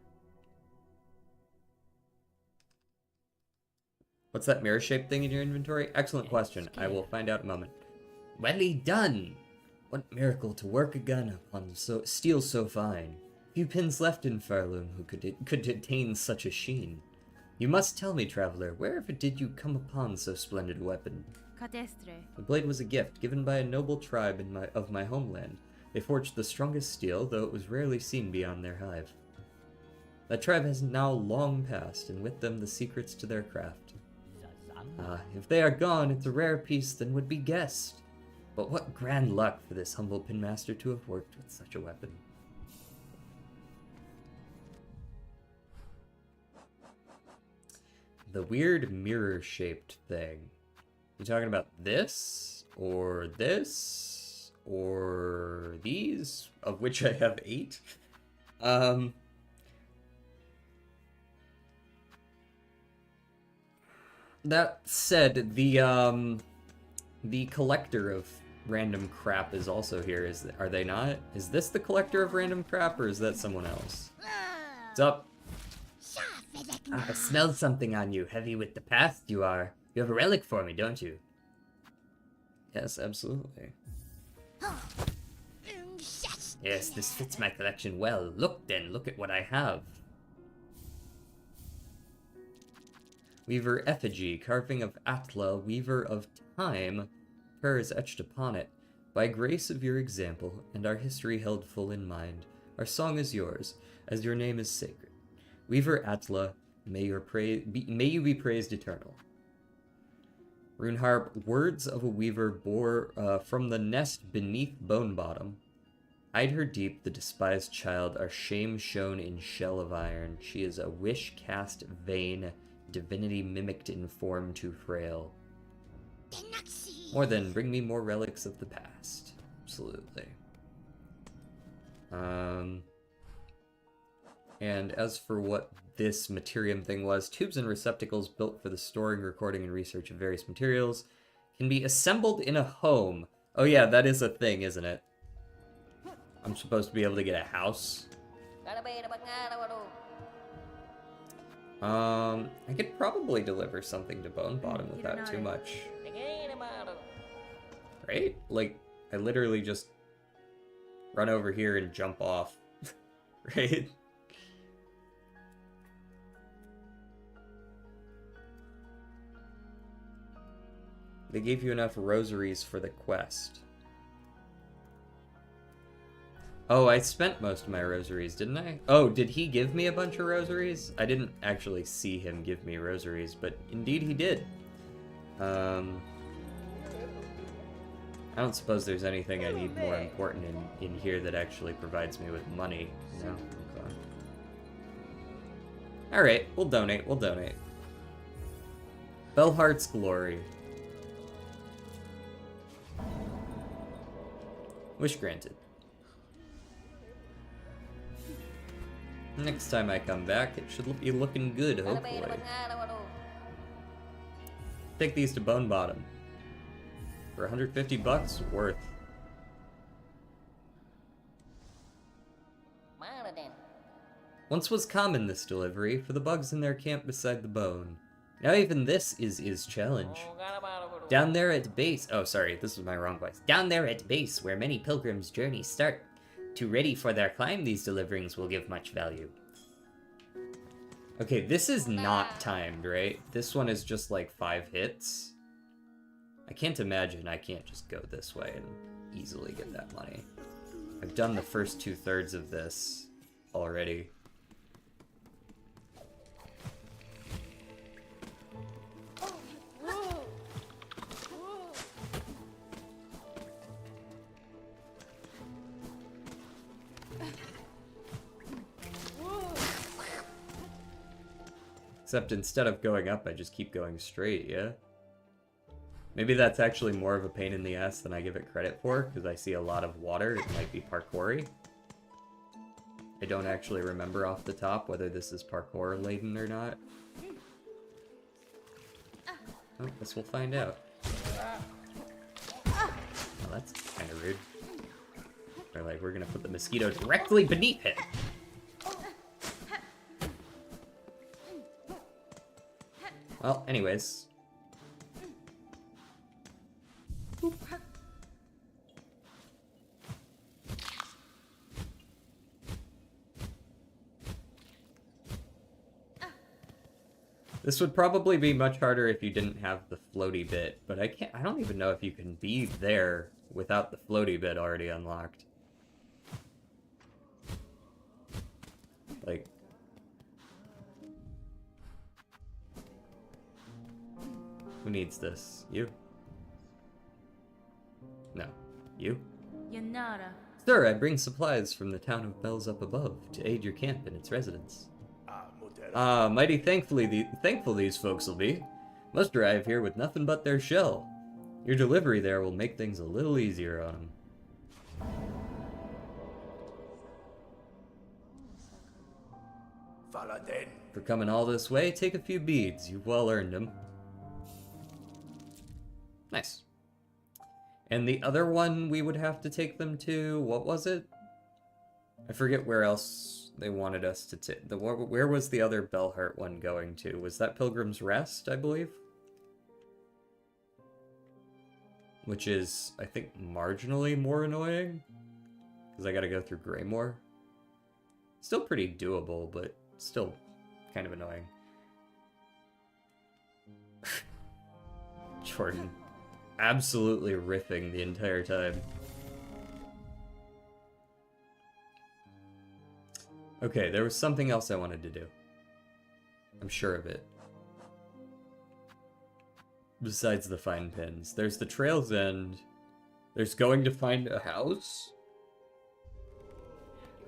What's that mirror-shaped thing in your inventory? Excellent question. I will find out in a moment. Welly done! What miracle to work a gun upon steel so fine. Few pins left in Farloom who could attain such a sheen. You must tell me, traveler, wherever did you come upon so splendid a weapon? Cadestre. The blade was a gift given by a noble tribe of my homeland. They forged the strongest steel, though it was rarely seen beyond their hive. That tribe has now long passed, and with them the secrets to their craft. If they are gone, it's a rare piece than would be guessed. But what grand luck for this humble pinmaster to have worked with such a weapon. The weird mirror-shaped thing. You talking about this? Or this? Or these? Of which I have 8? That said, the collector of random crap is also here. Are they not? Is this the collector of random crap, or is that someone else? What's up? I smelled something on you. Heavy with the past you are. You have a relic for me, don't you? Yes, absolutely. Yes, this fits my collection well. Look then, look at what I have. Weaver effigy, carving of Atla, weaver of time, prayers etched upon it. By grace of your example, and our history held full in mind, our song is yours, as your name is sacred. Weaver Atla, may you be praised eternal. Rune harp, words of a weaver bore from the nest beneath bone bottom. Hide her deep, the despised child, our shame shown in shell of iron. She is a wish cast vain, divinity mimicked in form too frail. More than bring me more relics of the past. Absolutely. And as for what this materium thing was, tubes and receptacles built for the storing, recording, and research of various materials can be assembled in a home. Oh yeah, that is a thing, isn't it? I'm supposed to be able to get a house. I could probably deliver something to Bone Bottom without too much. Right? Like, I literally just run over here and jump off. Right? They gave you enough rosaries for the quest. Oh, I spent most of my rosaries, didn't I? Oh, did he give me a bunch of rosaries? I didn't actually see him give me rosaries, but indeed he did. I don't suppose there's anything I need more important in here that actually provides me with money. No? Okay. Alright, we'll donate, we'll donate. Bellheart's Glory. Wish granted. Next time I come back, it should be looking good, hopefully. Take these to Bone Bottom. For 150 bucks, worth. Once was common this delivery, for the bugs in their camp beside the bone. Now even this is his challenge. Down there at base, oh sorry, this was my wrong voice. Down there at base, where many pilgrims' journeys start. To ready for their climb, these deliverings will give much value. Okay, this is not timed, right? This one is just like 5 hits. I can't imagine I can't just go this way and easily get that money. I've done the first 2/3 of this already. Except instead of going up, I just keep going straight, yeah? Maybe that's actually more of a pain in the ass than I give it credit for, because I see a lot of water. It might be parkour-y. I don't actually remember off the top whether this is parkour-laden or not. Oh, guess we'll find out. Oh, that's kind of rude. Or like, we're gonna put the mosquito directly beneath him! Well, anyways. Boop. This would probably be much harder if you didn't have the floaty bit, but I don't even know if you can be there without the floaty bit already unlocked. Like, who needs this? You? No. You? Yanara. Sir, I bring supplies from the town of Bells up above to aid your camp and its residents. Mighty thankful these folks will be. Must arrive here with nothing but their shell. Your delivery there will make things a little easier on them. For coming all this way, take a few beads. You've well earned them. Nice. And the other one we would have to take them to, what was it? I forget where else they wanted us to take. Where was the other Bellheart one going to? Was that Pilgrim's Rest, I believe? Which is, I think, marginally more annoying. because I gotta go through Greymore. Still pretty doable, but still kind of annoying. Jordan. Absolutely riffing the entire time. Okay, there was something else I wanted to do. I'm sure of it. Besides the fine pins. There's the Trail's End. There's going to find a house.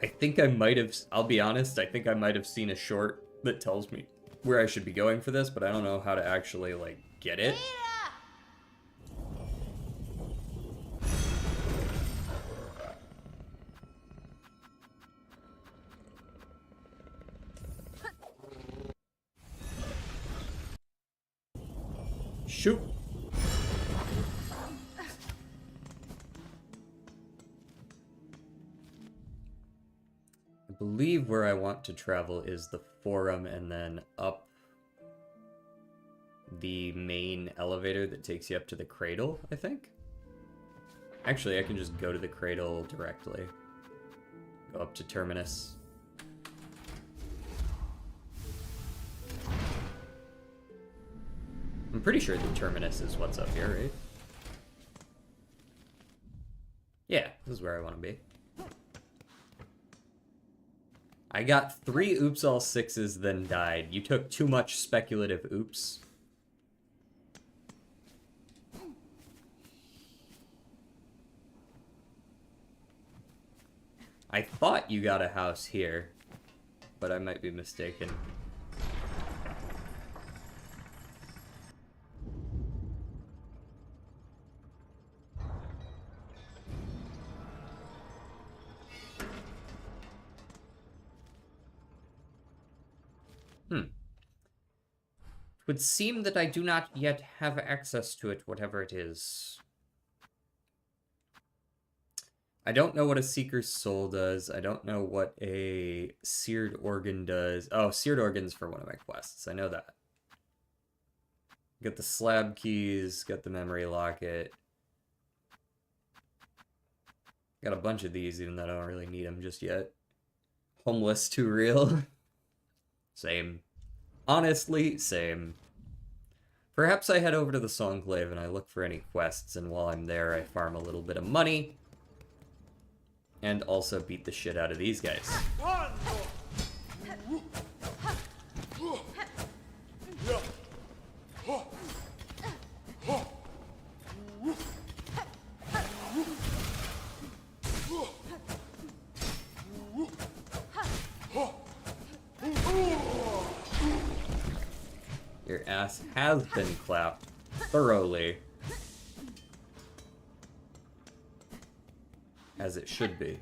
I think I might have, I'll be honest, I think I might have seen a short that tells me where I should be going for this, but I don't know how to actually, like, get it. Shoot! I believe where I want to travel is the Forum and then up the main elevator that takes you up to the Cradle, I think? Actually, I can just go to the Cradle directly. Go up to Terminus. I'm pretty sure the Terminus is what's up here, right? Yeah, this is where I want to be. I got 3 oops all 6s, then died. You took too much speculative oops. I thought you got a house here, but I might be mistaken. It would seem that I do not yet have access to it, whatever it is. I don't know what a Seeker's Soul does. I don't know what a Seared Organ does. Oh, Seared Organ's for one of my quests. I know that. Got the slab keys, got the memory locket. Got a bunch of these, even though I don't really need them just yet. Homeless too real. Same. Honestly, same. Perhaps I head over to the Songclave and I look for any quests, and while I'm there I farm a little bit of money. And also beat the shit out of these guys. Your ass has been clapped thoroughly. As it should be.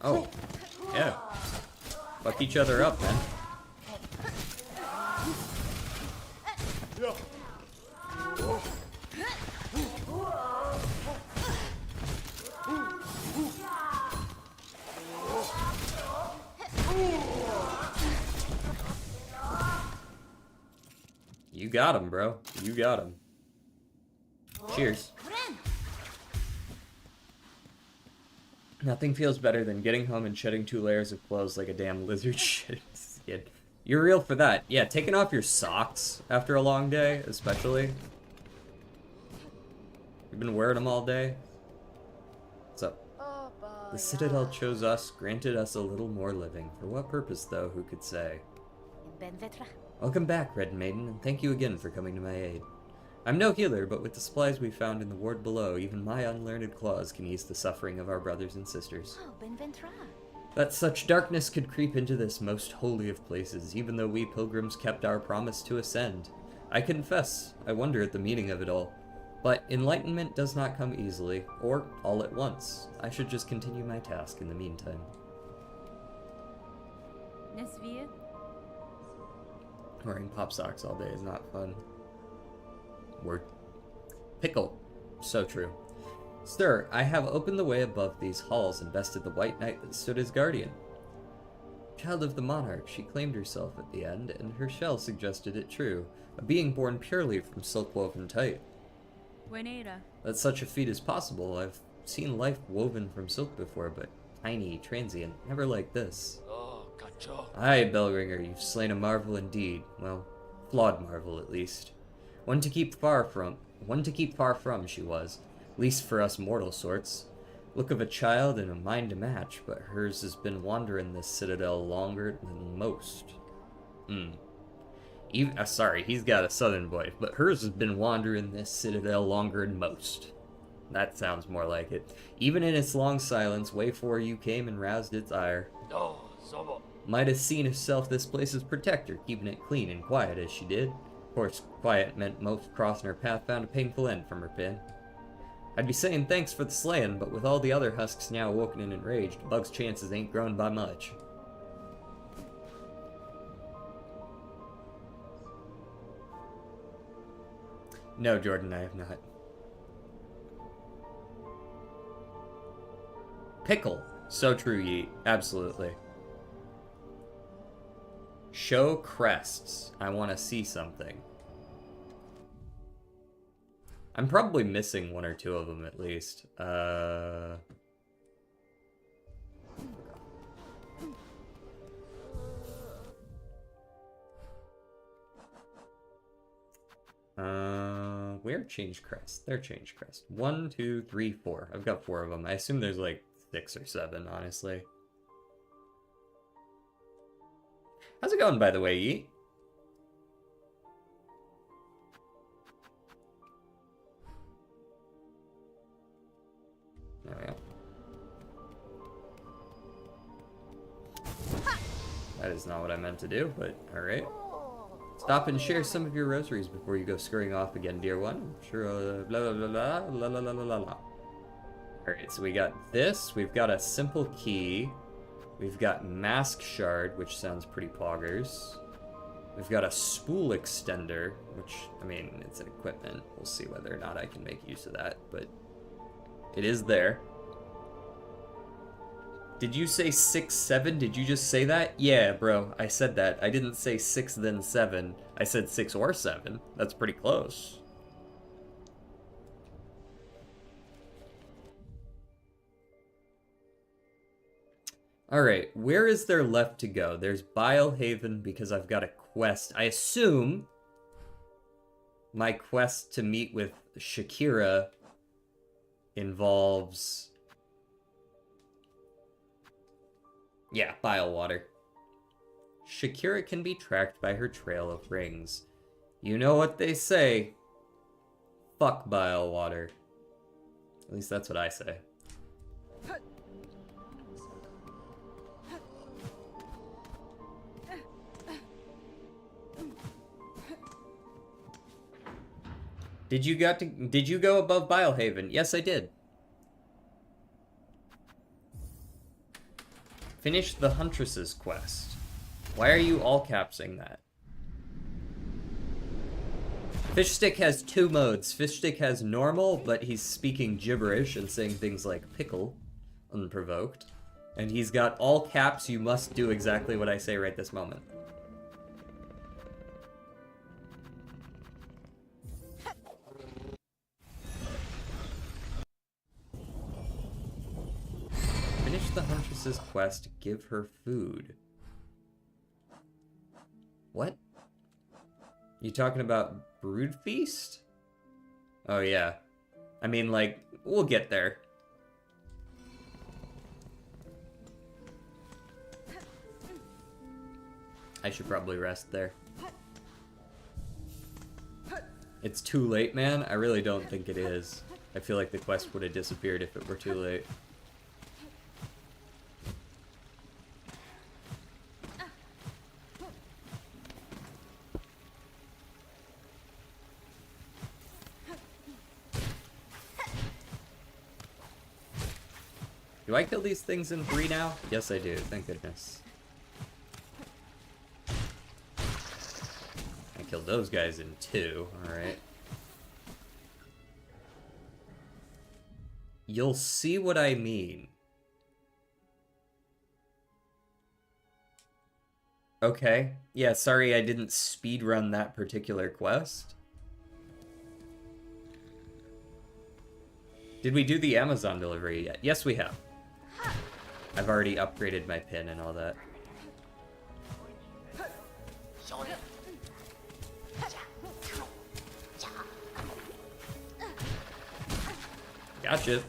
Oh, yeah. Fuck each other up, man. You got him, bro. You got him. Cheers. Nothing feels better than getting home and shedding 2 layers of clothes like a damn lizard shit skin. You're real for that. Yeah, taking off your socks after a long day, especially. You've been wearing them all day. What's up? The Citadel chose us, granted us a little more living. For what purpose, though, who could say? Welcome back, Red Maiden, and thank you again for coming to my aid. I'm no healer, but with the supplies we found in the ward below, even my unlearned claws can ease the suffering of our brothers and sisters. That such darkness could creep into this most holy of places, even though we pilgrims kept our promise to ascend. I confess, I wonder at the meaning of it all. But enlightenment does not come easily, or all at once. I should just continue my task in the meantime. Wearing pop socks all day is not fun. Word. Pickle. So true. Sir, I have opened the way above these halls and bested the white knight that stood as guardian. Child of the monarch, she claimed herself at the end, and her shell suggested it true, a being born purely from silk-woven tight. Buenera. That such a feat is possible. I've seen life woven from silk before, but tiny, transient, never like this. Aye, Bellringer, you've slain a marvel indeed. Well, flawed marvel, at least. One to keep far from, she was. Least for us mortal sorts. Look of a child and a mind to match, but hers has been wandering this citadel longer than most. Sorry, he's got a southern voice, but hers has been wandering this citadel longer than most. That sounds more like it. Even in its long silence, way fore you came and roused its ire. Might have seen herself this place's protector, keeping it clean and quiet as she did. Of course, quiet meant most crossing her path found a painful end from her pen. I'd be saying thanks for the slaying, but with all the other husks now awoken and enraged, Bug's chances ain't grown by much. No, Jordan, I have not. Pickle. So true, Yeet. Absolutely. Show crests. I want to see something. I'm probably missing one or two of them at least. Where change crest? They're change crest. 1, 2, 3, 4. I've got 4 of them. I assume there's like 6 or 7, honestly. How's it going, by the way, Yeet? There we go. That is not what I meant to do, but alright. Stop and share some of your rosaries before you go scurrying off again, dear one. Sure, blah, blah, blah, blah, blah, blah, blah, blah. Alright, so we got this. We've got a simple key. We've got mask shard, which sounds pretty poggers. We've got a spool extender, which, I mean, it's an equipment. We'll see whether or not I can make use of that, but it is there. Did you say 6, 7? Did you just say that? Yeah, bro, I said that. I didn't say 6 then 7. I said 6 or 7. That's pretty close. Alright, where is there left to go? There's Bilehaven because I've got a quest. I assume my quest to meet with Shakira involves... yeah, bile water. Shakira can be tracked by her trail of rings. You know what they say. Fuck bile water. At least that's what I say. Did you go above Bilehaven? Yes, I did. Finish the Huntress's quest. Why are you all capsing that? Fishstick has 2 modes. Fishstick has normal, but he's speaking gibberish and saying things like pickle, unprovoked. And he's got all caps, you must do exactly what I say right this moment. Finish the Huntress's quest, give her food. What? You talking about Brood Feast? Oh yeah. I mean, like, we'll get there. I should probably rest there. It's too late, man? I really don't think it is. I feel like the quest would have disappeared if it were too late. Do I kill these things in 3 now? Yes, I do. Thank goodness. I killed those guys in 2. Alright. You'll see what I mean. Okay. Yeah, sorry I didn't speedrun that particular quest. Did we do the Amazon delivery yet? Yes, we have. I've already upgraded my pin and all that. Gotcha.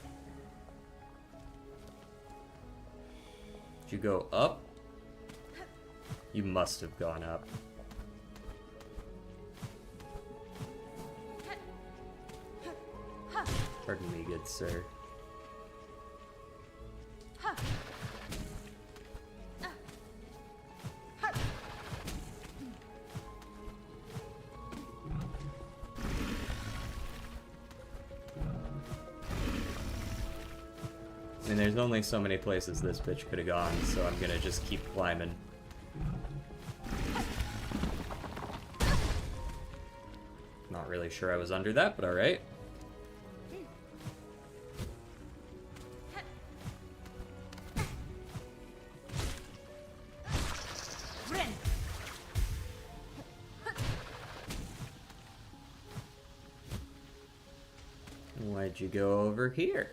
Did you go up? You must have gone up. Pardon me, good sir. And there's only so many places this bitch could have gone, so I'm gonna just keep climbing. Not really sure I was under that, but alright. Why'd you go over here?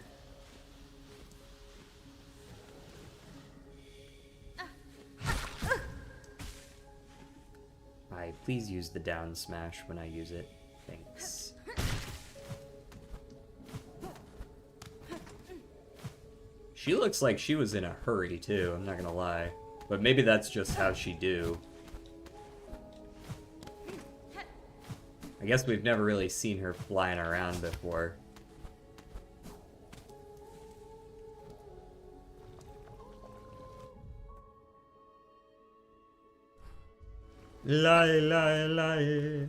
Please use the down smash when I use it. Thanks. She looks like she was in a hurry too, I'm not gonna lie. But maybe that's just how she do. I guess we've never really seen her flying around before. Lie, lie, lie.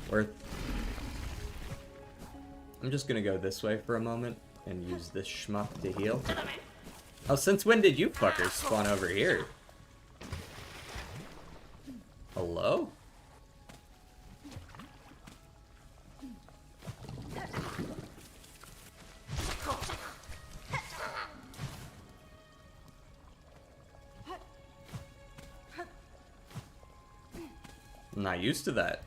Worth. I'm just gonna go this way for a moment and use this schmuck to heal. Oh, since when did you fuckers spawn over here? Hello? I'm not used to that.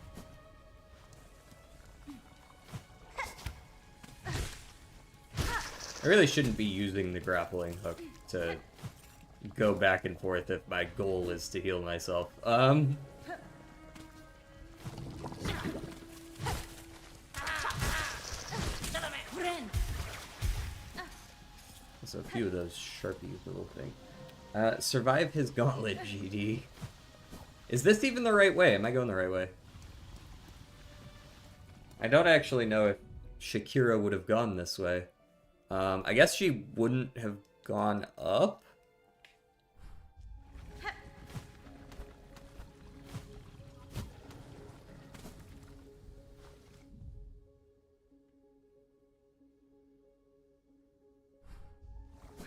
I really shouldn't be using the grappling hook to go back and forth if my goal is to heal myself. So a few of those sharpie little things. Survive his gauntlet, GD. Is this even the right way? Am I going the right way? I don't actually know if Shakira would have gone this way. I guess she wouldn't have gone up?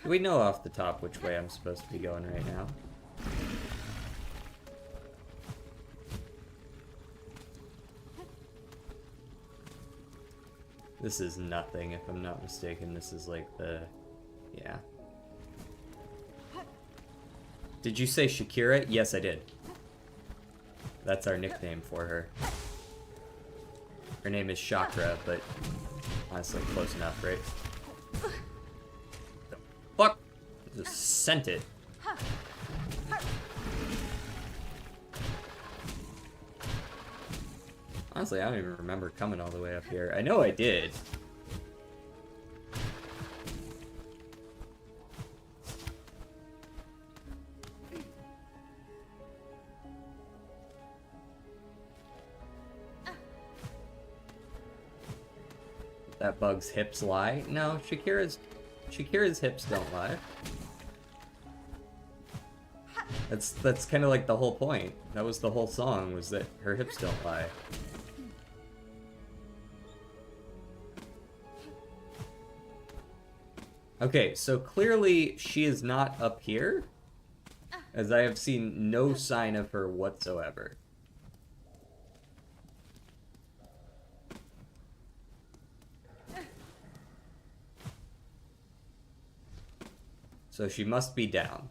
Do we know off the top which way I'm supposed to be going right now? This is nothing, if I'm not mistaken. This is like the... yeah. Did you say Shakira? Yes, I did. That's our nickname for her. Her name is Chakra, but honestly, close enough, right? The fuck? Just sent it. Honestly, I don't even remember coming all the way up here. I know I did. That bug's hips lie? No, Shakira's hips don't lie. That's kind of like the whole point. That was the whole song, was that her hips don't lie. Okay, so clearly she is not up here, as I have seen no sign of her whatsoever. So she must be down.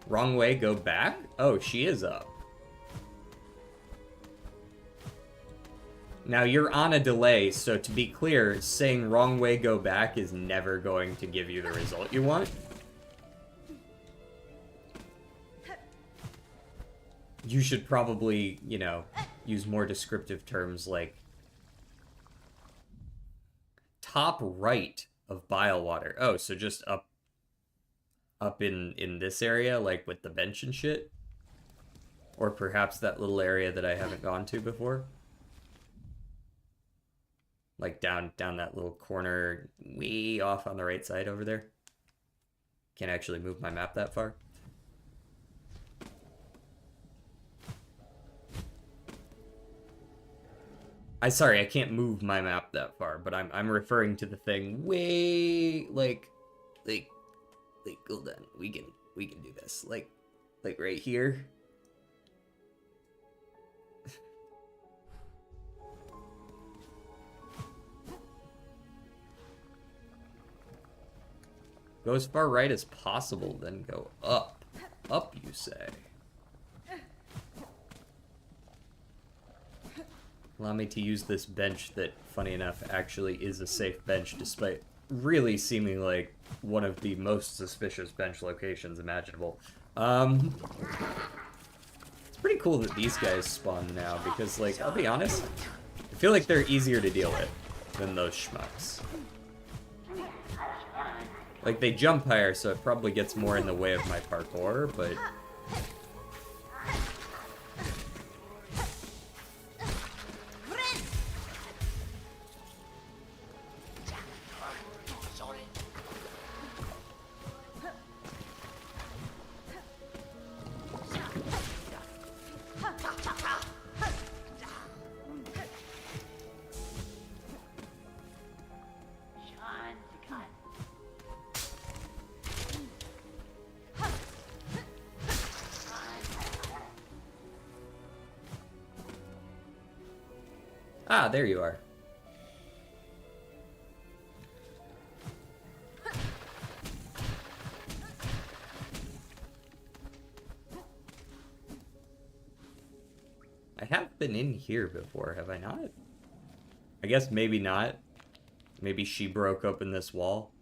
Wrong way, go back? Oh, she is up. Now, you're on a delay, so to be clear, saying wrong way, go back is never going to give you the result you want. You should probably, you know, use more descriptive terms like top right of bile water. Oh, so just up in this area, like with the bench and shit? Or perhaps that little area that I haven't gone to before? Like down that little corner way off on the right side over there. Can't actually move my map that far. Sorry, I can't move my map that far, but I'm referring to the thing way like hold on, we can do this. Like right here. Go as far right as possible, then go up. Up, you say. Allow me to use this bench that, funny enough, actually is a safe bench, despite really seeming like one of the most suspicious bench locations imaginable. It's pretty cool that these guys spawn now, because, like, I'll be honest, I feel like they're easier to deal with than those schmucks. Like, they jump higher, so it probably gets more in the way of my parkour, but... Ah, there you are. I have been in here before, have I not? I guess maybe not. Maybe she broke open this wall.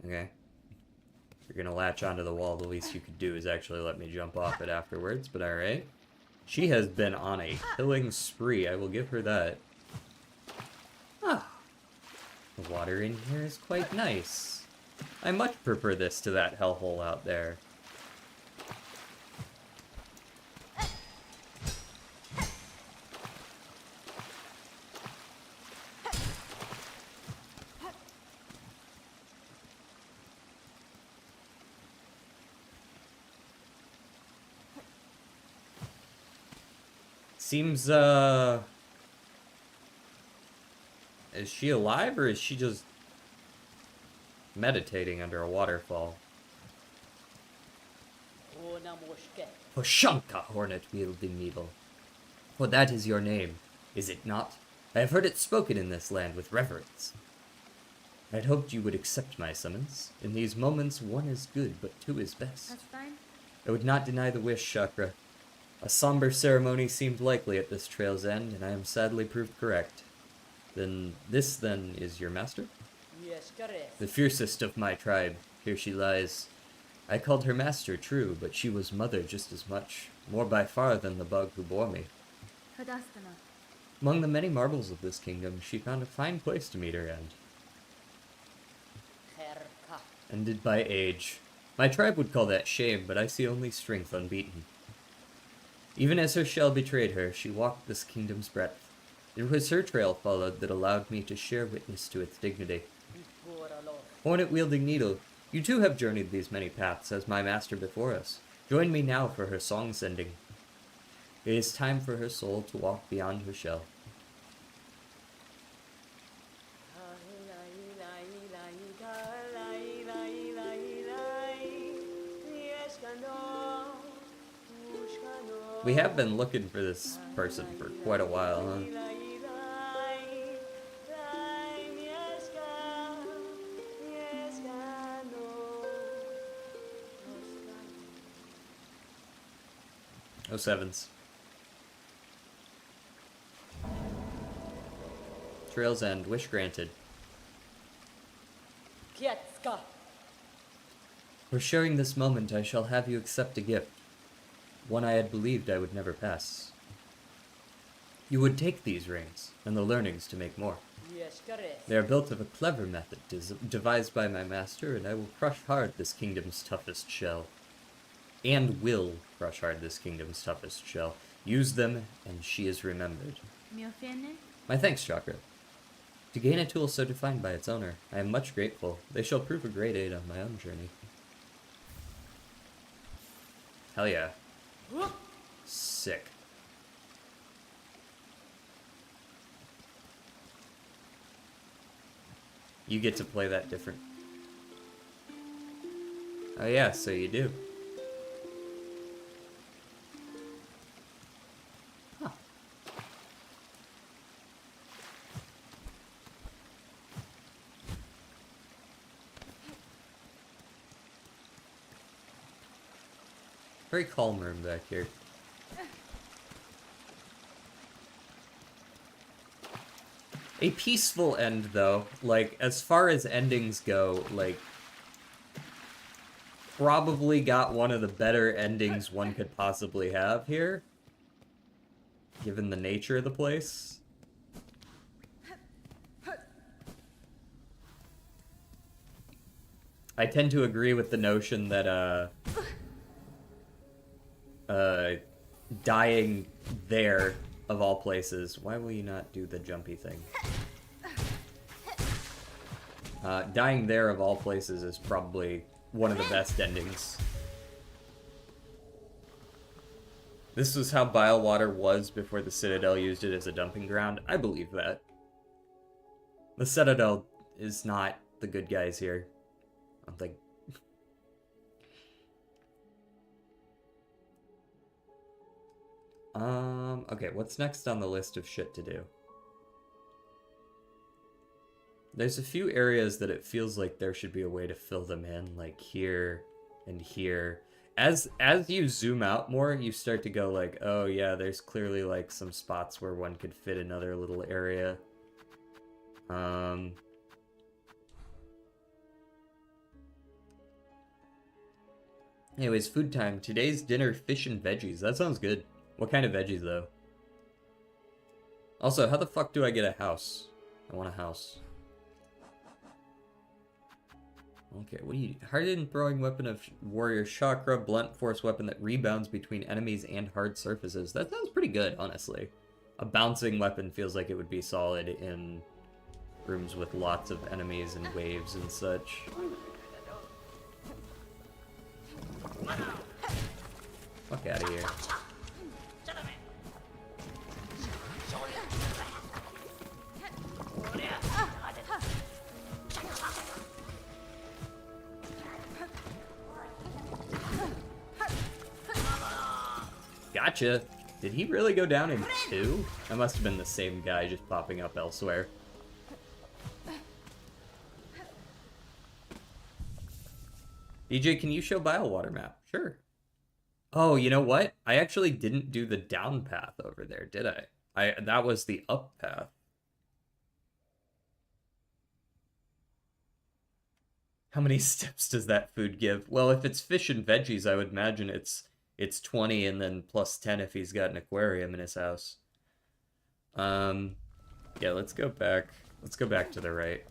Okay. If you're gonna latch onto the wall, the least you could do is actually let me jump off it afterwards, but alright. She has been on a killing spree, I will give her that. Ah. The water in here is quite nice. I much prefer this to that hellhole out there. Seems, is she alive or is she just meditating under a waterfall? Poshanka, hornet-wielding needle. For that is your name, is it not? I have heard it spoken in this land with reverence. I had hoped you would accept my summons. In these moments, one is good, but two is best. That's fine. I would not deny the wish, Chakra. A somber ceremony seemed likely at this trail's end, and I am sadly proved correct. Then is your master? Yes, correct. The fiercest of my tribe. Here she lies. I called her master, true, but she was mother just as much. More by far than the bug who bore me. Kadastana. Among the many marvels of this kingdom, she found a fine place to meet her end. Herka. Ended by age. My tribe would call that shame, but I see only strength unbeaten. Even as her shell betrayed her, she walked this kingdom's breadth. It was her trail followed that allowed me to share witness to its dignity. Hornet-wielding needle, you too have journeyed these many paths as my master before us. Join me now for her song's ending. It is time for her soul to walk beyond her shell. We have been looking for this person for quite a while, huh? Oh, sevens. Trail's End. Wish granted. Kietska. For sharing this moment, I shall have you accept a gift. One I had believed I would never pass. You would take these rings, and the learnings to make more. They are built of a clever method devised by my master, and I will crush hard this kingdom's toughest shell. And will crush hard this kingdom's toughest shell. Use them, and she is remembered. Mi ofende? My thanks, Chakra. To gain a tool so defined by its owner, I am much grateful. They shall prove a great aid on my own journey. Hell yeah. Sick. You get to play that different. Oh yeah, so you do. Huh. Very calm room back here. A peaceful end, though. Like, as far as endings go, like, probably got one of the better endings one could possibly have here, given the nature of the place. I tend to agree with the notion that, dying there, of all places. Why will you not do the jumpy thing? Dying there, of all places, is probably one of the best endings. This was how Bilewater was before the Citadel used it as a dumping ground. I believe that. The Citadel is not the good guys here. I don't think. Okay, what's next on the list of shit to do? There's a few areas that it feels like there should be a way to fill them in, like here and here. As you zoom out more, you start to go like, oh yeah, there's clearly like some spots where one could fit another little area. Anyways, food time. Today's dinner, fish and veggies. That sounds good. What kind of veggies, though? Also, how the fuck do I get a house? I want a house. Okay, what do you... Hardened throwing weapon of warrior chakra, blunt force weapon that rebounds between enemies and hard surfaces. That sounds pretty good, honestly. A bouncing weapon feels like it would be solid in rooms with lots of enemies and waves and such. Fuck out of here. Gotcha. Did he really go down in 2? That must have been the same guy just popping up elsewhere. DJ, can you show Bilewater map? Sure. Oh, you know what? I actually didn't do the down path over there, did I? That was the up path. How many steps does that food give? Well, if it's fish and veggies, I would imagine it's 20 and then plus 10 if he's got an aquarium in his house. Yeah, let's go back. Let's go back to the right.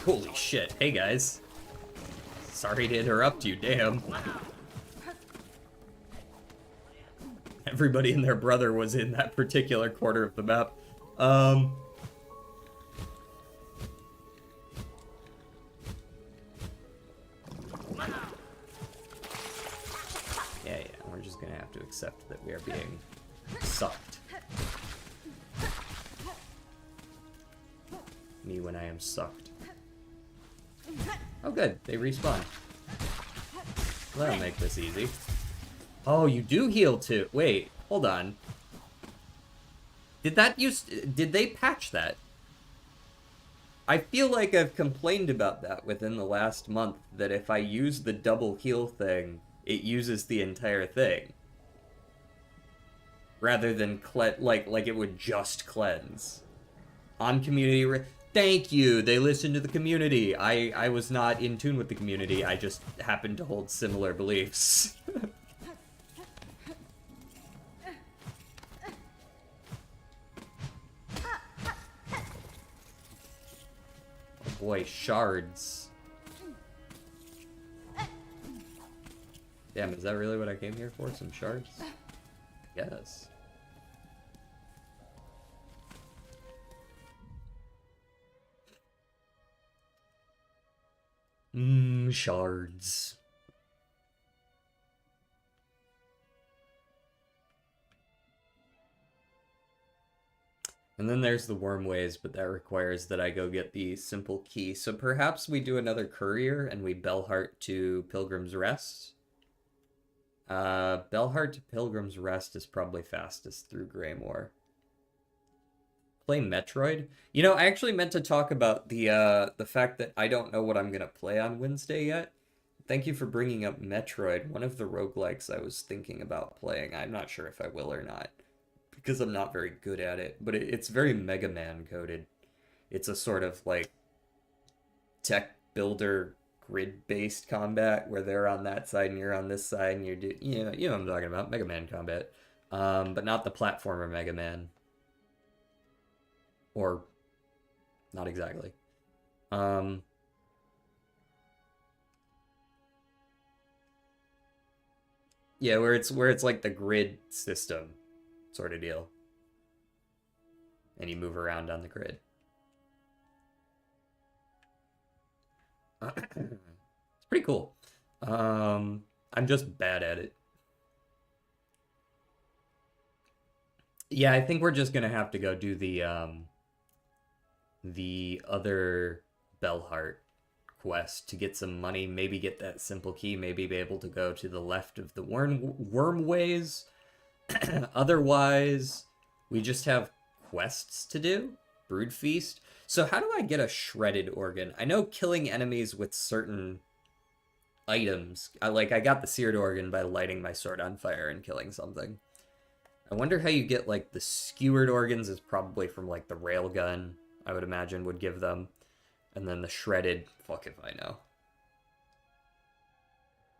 Holy shit. Hey, guys. Sorry to interrupt you, damn. Everybody and their brother was in that particular quarter of the map. Yeah, we're just gonna have to accept that we are being sucked. Me when I am sucked. Oh, good. They respawn. Well, that'll make this easy. Oh, you do heal too. Wait, hold on. Did they patch that? I feel like I've complained about that within the last month, that if I use the double heal thing, it uses the entire thing. Rather than like it would just cleanse. On community thank you. They listened to the community. I was not in tune with the community. I just happened to hold similar beliefs. Oh boy, shards. Damn, is that really what I came here for? Some shards? Yes. Shards. And then there's the wormways, but that requires that I go get the simple key. So perhaps we do another courier and we Bellheart to Pilgrim's Rest. Bellheart to Pilgrim's Rest is probably fastest through Greymoor. Play Metroid? You know, I actually meant to talk about the fact that I don't know what I'm gonna play on Wednesday yet. Thank you for bringing up Metroid, one of the roguelikes I was thinking about playing. I'm not sure if I will or not, because I'm not very good at it, but it's very Mega Man coded. It's a sort of like tech builder grid-based combat where they're on that side and you're on this side and you know what I'm talking about, Mega Man combat. But not the platformer Mega Man. Or not exactly. Yeah, where it's like the grid system sort of deal. And you move around on the grid. It's pretty cool. I'm just bad at it. Yeah, I think we're just gonna have to go do the other Bellheart quest to get some money, maybe get that simple key, maybe be able to go to the left of the wormways. Otherwise, we just have quests to do. Brood Feast. So how do I get a shredded organ? I know killing enemies with certain items. I got the seared organ by lighting my sword on fire and killing something. I wonder how you get like the skewered organs is probably from like the railgun, I would imagine would give them. And then the shredded, fuck if I know.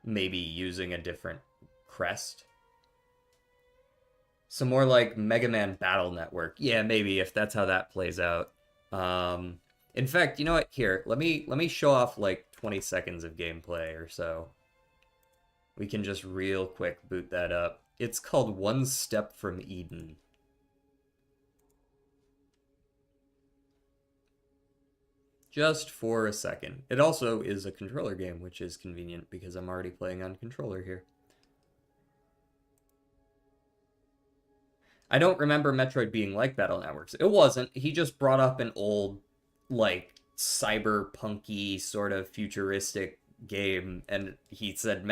Maybe using a different crest. So more like Mega Man Battle Network. Yeah, maybe if that's how that plays out. In fact, you know what? Here, let me show off like 20 seconds of gameplay or so. We can just real quick boot that up. It's called One Step from Eden. Just for a second. It also is a controller game, which is convenient because I'm already playing on controller here. I don't remember Metroid being like Battle Networks. It wasn't. He just brought up an old, like, cyberpunky sort of futuristic game, and he said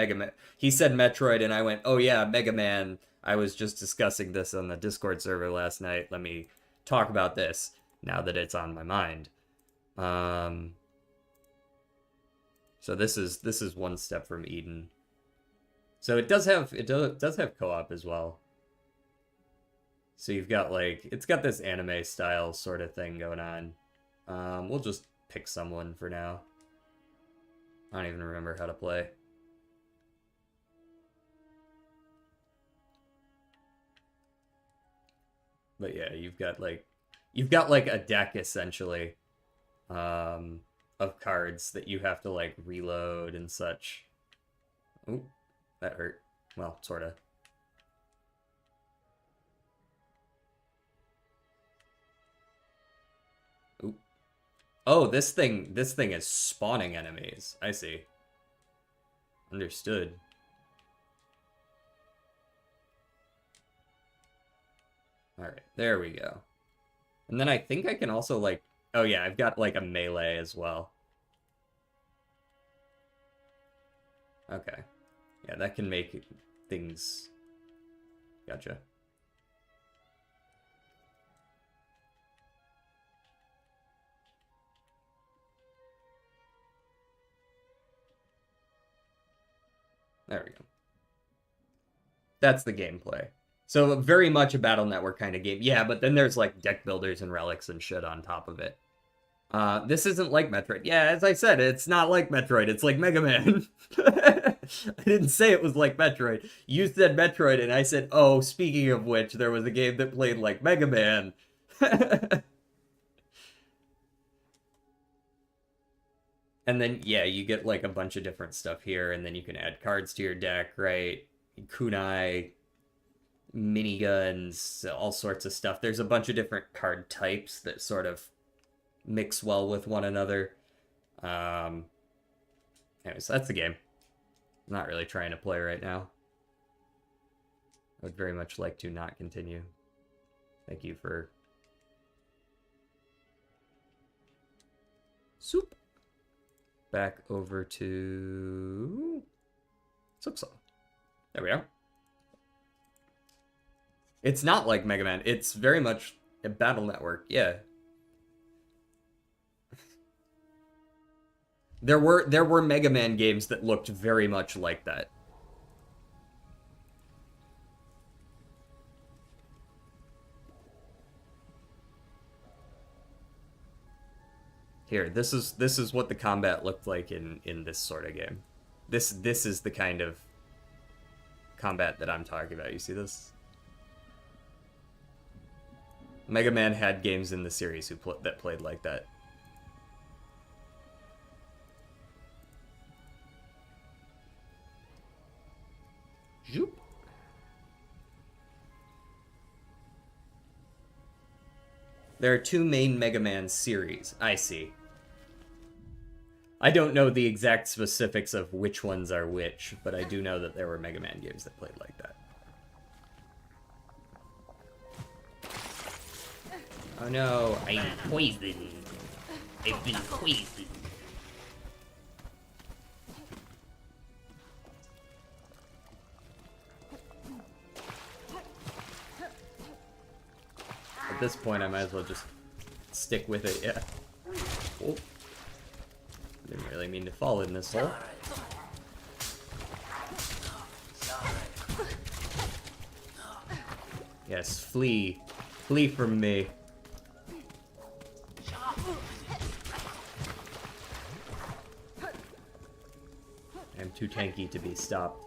he said Metroid, and I went, oh yeah, Mega Man. I was just discussing this on the Discord server last night. Let me talk about this now that it's on my mind. So this is One Step from Eden. So it does have co-op as well. So you've got like it's got this anime style sort of thing going on. We'll just pick someone for now. I don't even remember how to play. But yeah, you've got like a deck essentially of cards that you have to like reload and such. Ooh, that hurt. Well, sorta. Ooh. Oh, this thing is spawning enemies. I see. Understood. Alright, there we go. And then I think I can also like... Oh yeah, I've got like a melee as well. Okay. Yeah, that can make things... Gotcha. There we go. That's the gameplay. So very much a Battle Network kind of game. Yeah, but then there's like deck builders and relics and shit on top of it. This isn't like Metroid. Yeah, as I said, it's not like Metroid. It's like Mega Man. I didn't say it was like Metroid. You said Metroid, and I said, oh, speaking of which, there was a game that played like Mega Man. And then, yeah, you get like a bunch of different stuff here, and then you can add cards to your deck, right? Kunai, miniguns, all sorts of stuff. There's a bunch of different card types that sort of mix well with one another. Anyways, that's the game. I'm not really trying to play right now. I would very much like to not continue. Thank you for... Soup. Back over to... Silksong. There we are. It's not like Mega Man. It's very much a Battle Network. Yeah. There were Mega Man games that looked very much like that. Here, this is what the combat looked like in this sort of game. This is the kind of combat that I'm talking about. You see this? Mega Man had games in the series that played like that. Zoop. There are two main Mega Man series. I see. I don't know the exact specifics of which ones are which, but I do know that there were Mega Man games that played like that. Oh no, I'm poisoned. I've been poisoned. At this point, I might as well just stick with it, yeah. Oh. Didn't really mean to fall in this hole. Yes, flee. Flee from me. I'm too tanky to be stopped.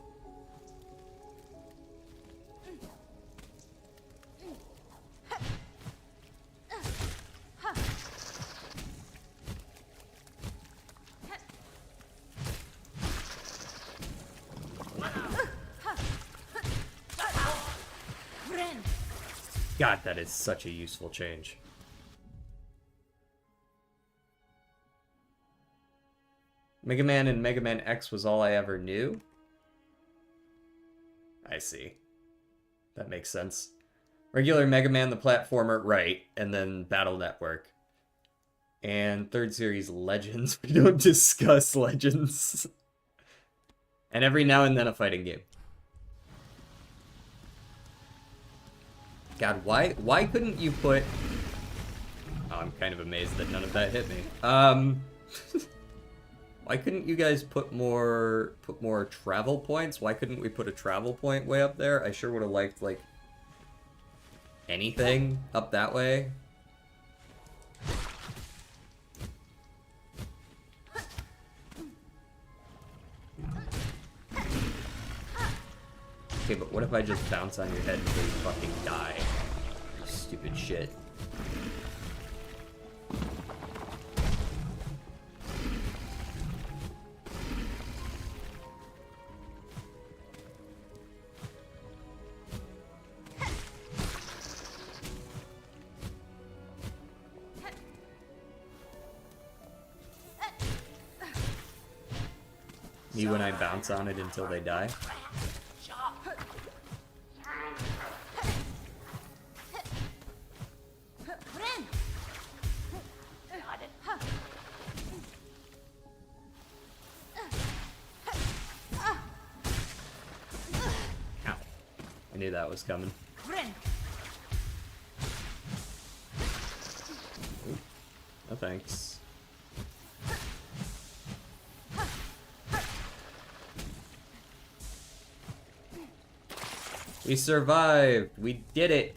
God, that is such a useful change. Mega Man and Mega Man X was all I ever knew? I see. That makes sense. Regular Mega Man, the platformer, right, and then Battle Network. And third series, Legends. We don't discuss Legends. And every now and then a fighting game. God, why couldn't you put... Oh, I'm kind of amazed that none of that hit me. Why couldn't you guys put more travel points? Why couldn't we put a travel point way up there? I sure would have liked, like, anything up that way. Okay, but what if I just bounce on your head until you fucking die? You stupid shit. Me when I bounce on it until they die? knew that was coming. Ooh. No thanks. We survived! We did it!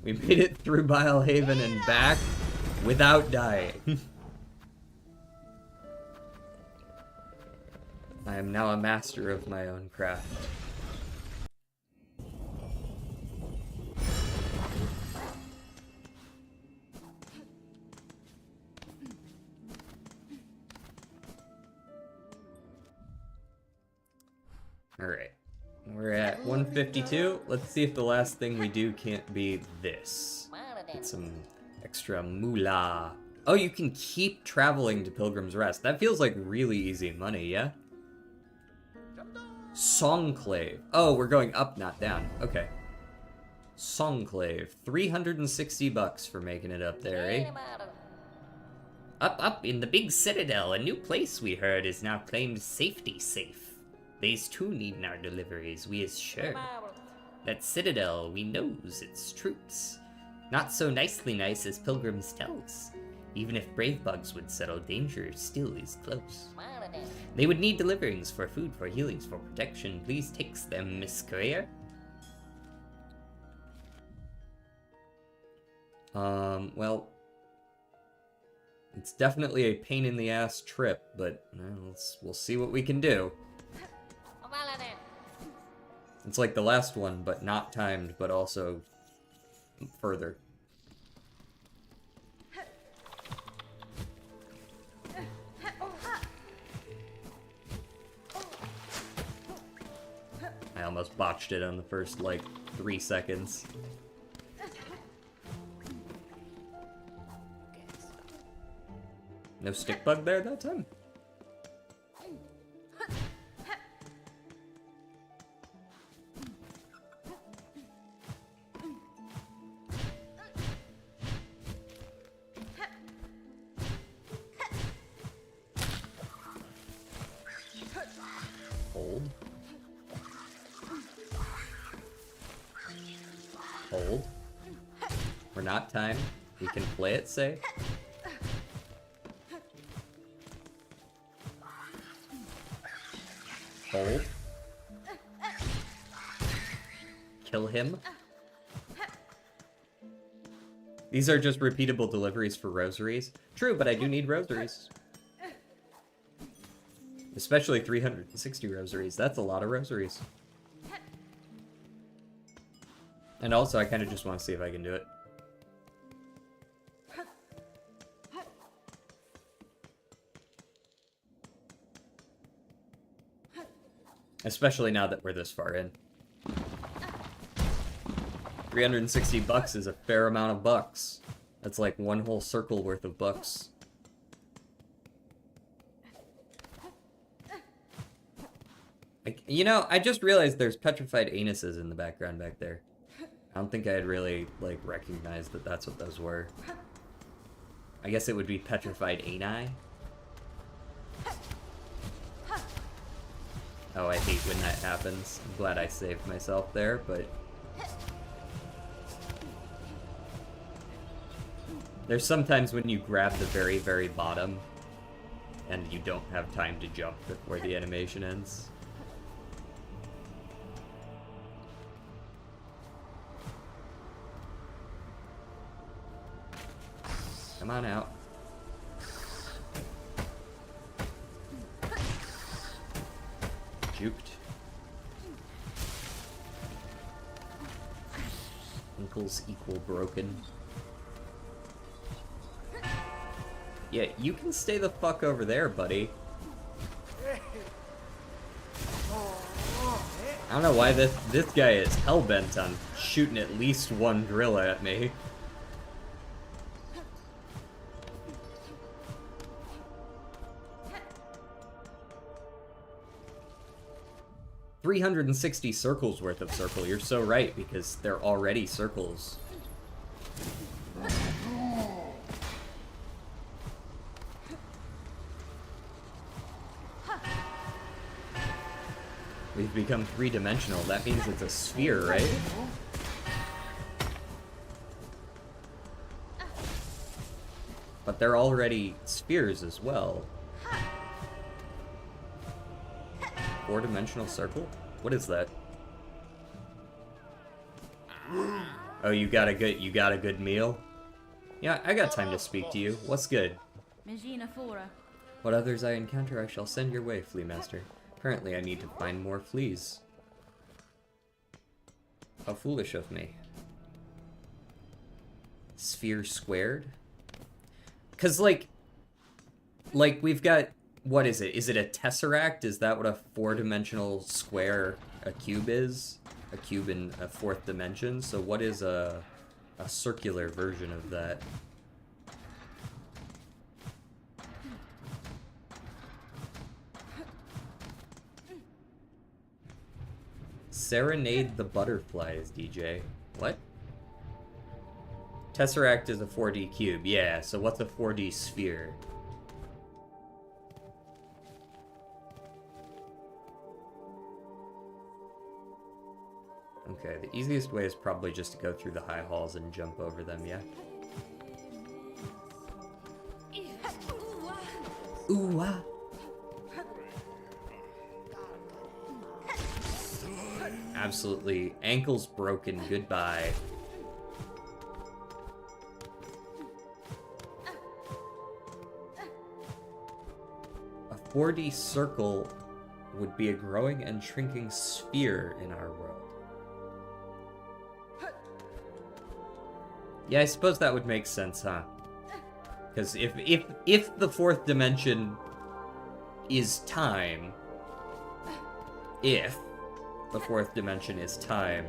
We made it through Bilehaven and back without dying. I am now a master of my own craft. Alright. We're at 152. Let's see if the last thing we do can't be this. Get some extra moolah. Oh, you can keep traveling to Pilgrim's Rest. That feels like really easy money, yeah? Songclave. Oh, we're going up, not down. Okay. Songclave. 360 bucks for making it up there, eh? Up in the big citadel, a new place we heard is now claimed safety safe. These too need our deliveries, we is sure. That citadel, we knows its troops. Not so nicely nice as Pilgrims tells. Even if brave bugs would settle, danger still is close. They would need deliverings for food, for healings, for protection. Please takes them, Miss Courier. Well, it's definitely a pain in the ass trip, but we'll see what we can do. It's like the last one, but not timed, but also further. I almost botched it on the first, like, 3 seconds. No stick bug there that time? Hold. Hold. We're not timed. We can play it safe. Hold. Kill him. These are just repeatable deliveries for rosaries. True, but I do need rosaries. Especially 360 rosaries. That's a lot of rosaries. And also, I kind of just want to see if I can do it. Especially now that we're this far in. 360 bucks is a fair amount of bucks. That's like one whole circle worth of bucks. You know, I just realized there's petrified anuses in the background back there. I don't think I had really, like, recognized that that's what those were. I guess it would be petrified ani. Oh, I hate when that happens. I'm glad I saved myself there, but... There's sometimes when you grab the very, very bottom, and you don't have time to jump before the animation ends. Come on out. Juked. Ankles equal broken. Yeah, you can stay the fuck over there, buddy. I don't know why this guy is hell-bent on shooting at least one drill at me. $360 circles worth of circle. You're so right, because they're already circles. We've become three-dimensional. That means it's a sphere, right? But they're already spheres as well. Four-dimensional circle? What is that? Oh, you got a good meal? Yeah, I got time to speak to you. What's good? Magina fora. What others I encounter, I shall send your way, Flea Master. Apparently, I need to find more fleas. How foolish of me. Sphere squared? Cause like we've got, what is it? Is it a tesseract? Is that what a four-dimensional square, a cube is? A cube in a fourth dimension? So what is a circular version of that? Serenade the butterflies, DJ. What? Tesseract is a 4D cube. Yeah, so what's a 4D sphere? Okay, the easiest way is probably just to go through the high halls and jump over them, yeah? Ooh, ah. Absolutely. Ankles broken. Goodbye. A 4D circle would be a growing and shrinking sphere in our world. Yeah, I suppose that would make sense, huh? Because if the fourth dimension is time, if the fourth dimension is time,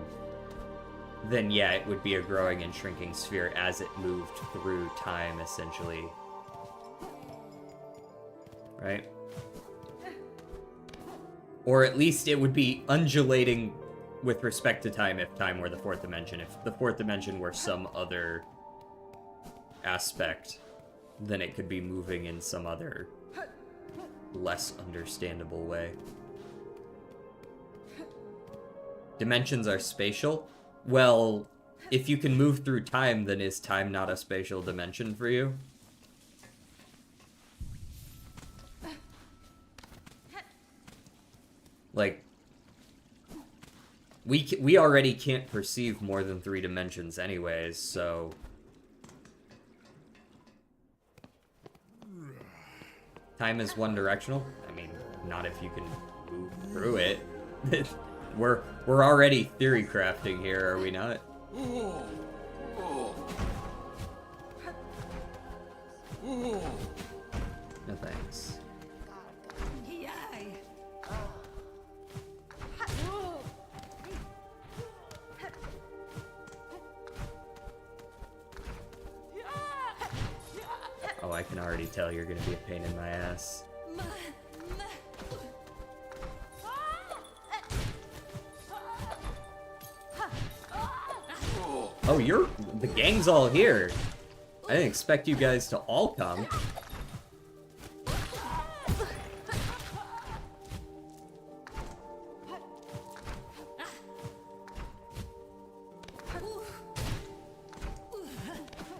then yeah, it would be a growing and shrinking sphere as it moved through time, essentially. Right? Or at least it would be undulating with respect to time if time were the fourth dimension. If the fourth dimension were some other aspect, then it could be moving in some other less understandable way. Dimensions are spatial? Well, if you can move through time, then is time not a spatial dimension for you? Like, we already can't perceive more than 3 dimensions anyways, so... Time is one-directional? I mean, not if you can move through it. We're already theory crafting here, are we not? No thanks. Oh, I can already tell you're gonna be a pain in my ass. Oh, the gang's all here. I didn't expect you guys to all come.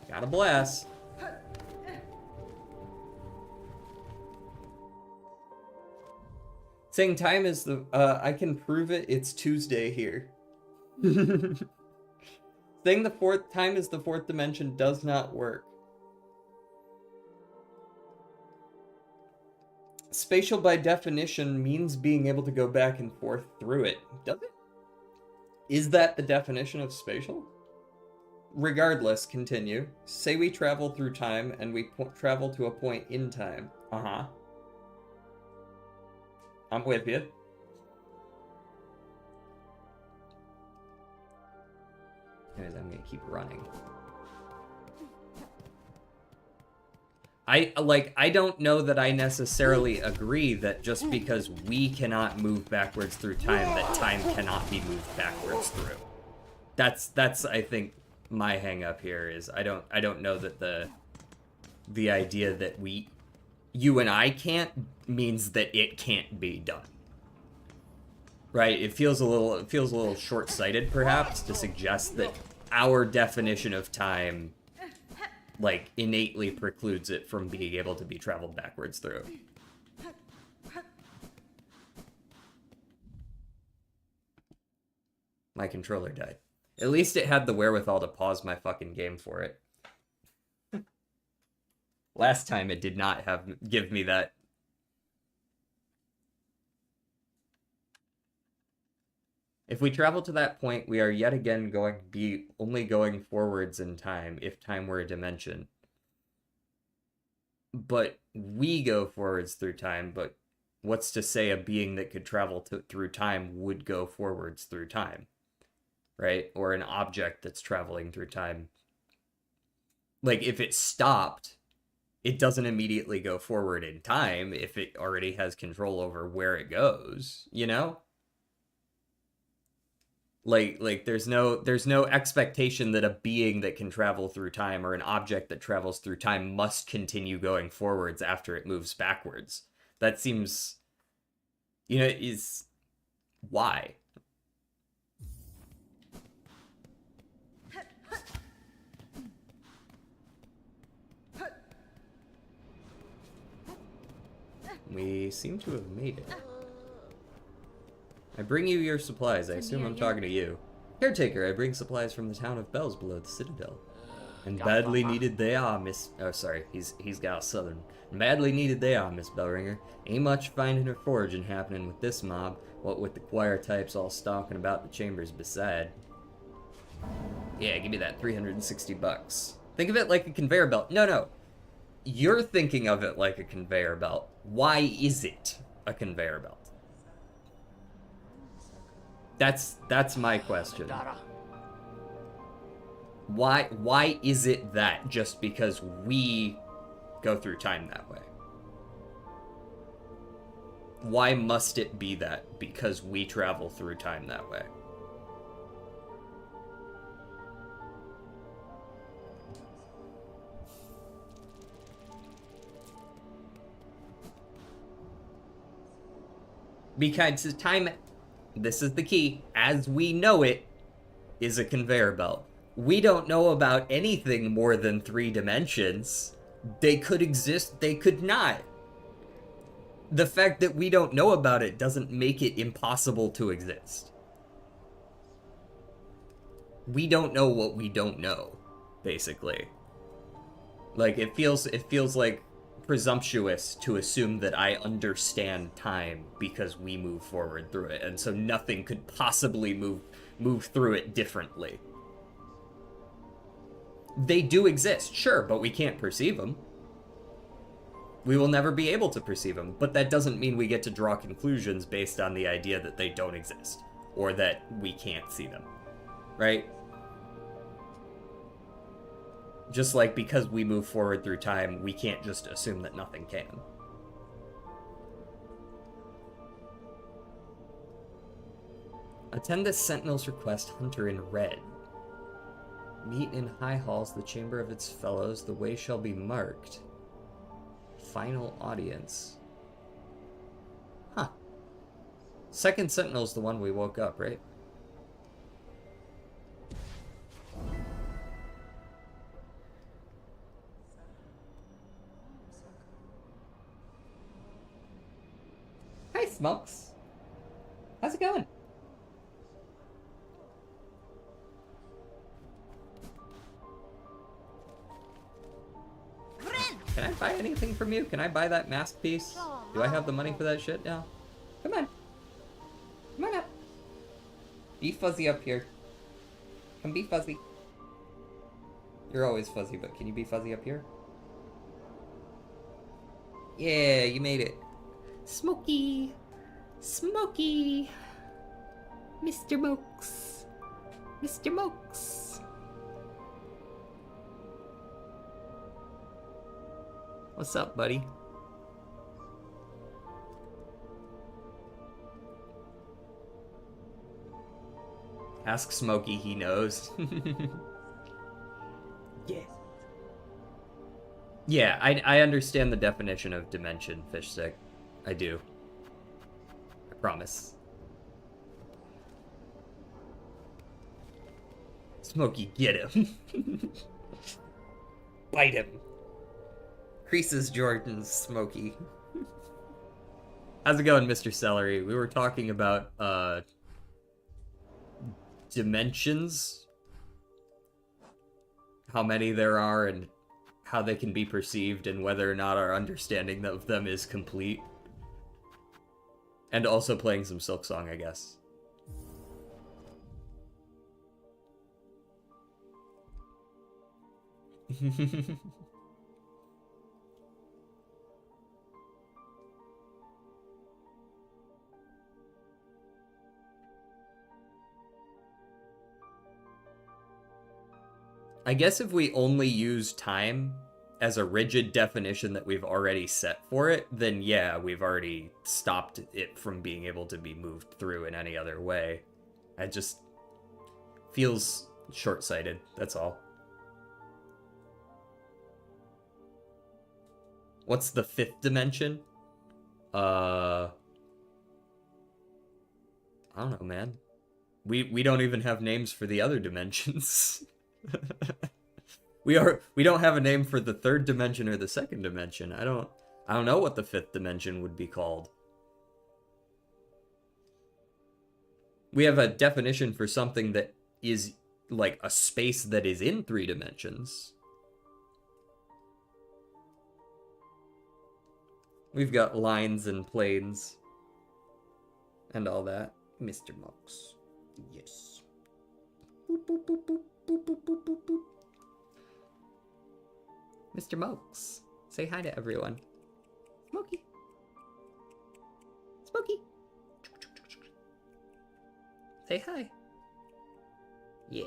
Got a blast. Saying time is the, I can prove it, it's Tuesday here. Saying time is the fourth dimension does not work. Spatial by definition means being able to go back and forth through it. Does it? Is that the definition of spatial? Regardless, continue. Say we travel through time and we travel to a point in time. Uh-huh. I'm with you. Anyways, I'm gonna keep running. I don't know that I necessarily agree that just because we cannot move backwards through time, that time cannot be moved backwards through. That's I think my hang up here is I don't know that the idea that you and I can't means that it can't be done. Right? It feels a little short-sighted, perhaps, to suggest that our definition of time, like, innately precludes it from being able to be traveled backwards through. My controller died. At least it had the wherewithal to pause my fucking game for it. Last time it did not give me that. If we travel to that point, we are yet again going to be only going forwards in time, if time were a dimension. But we go forwards through time, but what's to say a being that could travel through time would go forwards through time? Right? Or an object that's traveling through time. Like, if it stopped, it doesn't immediately go forward in time if it already has control over where it goes, you know? Like there's no expectation that a being that can travel through time or an object that travels through time must continue going forwards after it moves backwards. That seems, is why? We seem to have made it. I bring you your supplies. I assume I'm talking to you. Caretaker, I bring supplies from the town of Bells below the citadel. And badly needed they are, Miss... Oh, sorry. He's got a southern. Badly needed they are, Miss Bellringer. Ain't much finding or foraging happening with this mob, what with the choir types all stalking about the chambers beside. Yeah, give me that 360 bucks. Think of it like a conveyor belt. No. You're thinking of it like a conveyor belt. Why is it a conveyor belt? That's my question. Why is it that just because we go through time that way? Why must it be that because we travel through time that way? Because time, this is the key, as we know it, is a conveyor belt. We don't know about anything more than 3 dimensions. They could exist, they could not. The fact that we don't know about it doesn't make it impossible to exist. We don't know what we don't know, basically. Like, it feels like presumptuous to assume that I understand time because we move forward through it, and so nothing could possibly move through it differently. They do exist, sure, but we can't perceive them. We will never be able to perceive them, but that doesn't mean we get to draw conclusions based on the idea that they don't exist, or that we can't see them, right? Just like because we move forward through time, we can't just assume that nothing can. Attend the Sentinel's request, Hunter in Red. Meet in high halls the chamber of its fellows, the way shall be marked. Final audience. Huh. Second Sentinel's the one we woke up, right? Hi, Smokes. How's it going? Can I buy anything from you? Can I buy that mask piece? Do I have the money for that shit now? Come on. Come on up. Be fuzzy up here. Come be fuzzy. You're always fuzzy, but can you be fuzzy up here? Yeah, you made it. Smokey. Smokey. Mr. Mokes. Mr. Mokes. What's up, buddy? Ask Smokey, he knows. Yeah. Yeah, I understand the definition of dimension, Fishstick. I do. I promise. Smokey, get him. Bite him. Creases Jordan's Smokey. How's it going, Mr. Celery? We were talking about dimensions, how many there are, and how they can be perceived, and whether or not our understanding of them is complete. And also playing some Silksong, I guess. I guess if we only use time as a rigid definition that we've already set for it, then yeah, we've already stopped it from being able to be moved through in any other way. It just feels short-sighted, that's all. What's the fifth dimension? I don't know, man. We don't even have names for the other dimensions. we don't have a name for the third dimension or the second dimension. I don't know what the fifth dimension would be called. We have a definition for something that is like a space that is in 3 dimensions. We've got lines and planes and all that. Mr. Mox. Yes. Boop, boop, boop, boop, boop, boop, boop, boop, boop. Mr. Mox, say hi to everyone. Smokey. Smokey. Say hi. Yeah.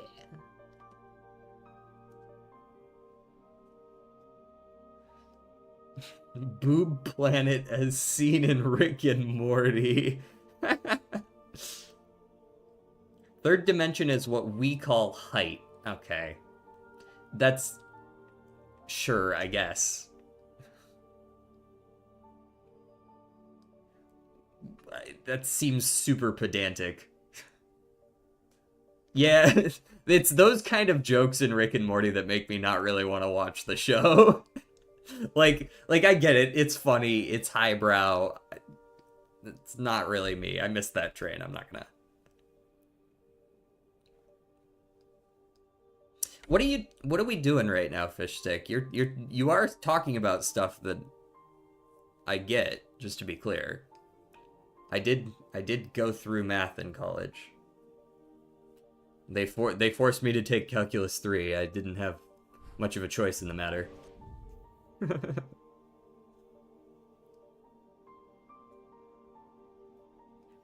Boob Planet as seen in Rick and Morty. Third dimension is what we call height. Okay. That's... sure, I guess. That seems super pedantic. Yeah, it's those kind of jokes in Rick and Morty that make me not really want to watch the show. like I get it. It's funny. It's highbrow. It's not really me. I missed that train. I'm not gonna... What are we doing right now, Fishstick? You are talking about stuff that I get, just to be clear. I did go through math in college. They forced me to take Calculus 3. I didn't have much of a choice in the matter.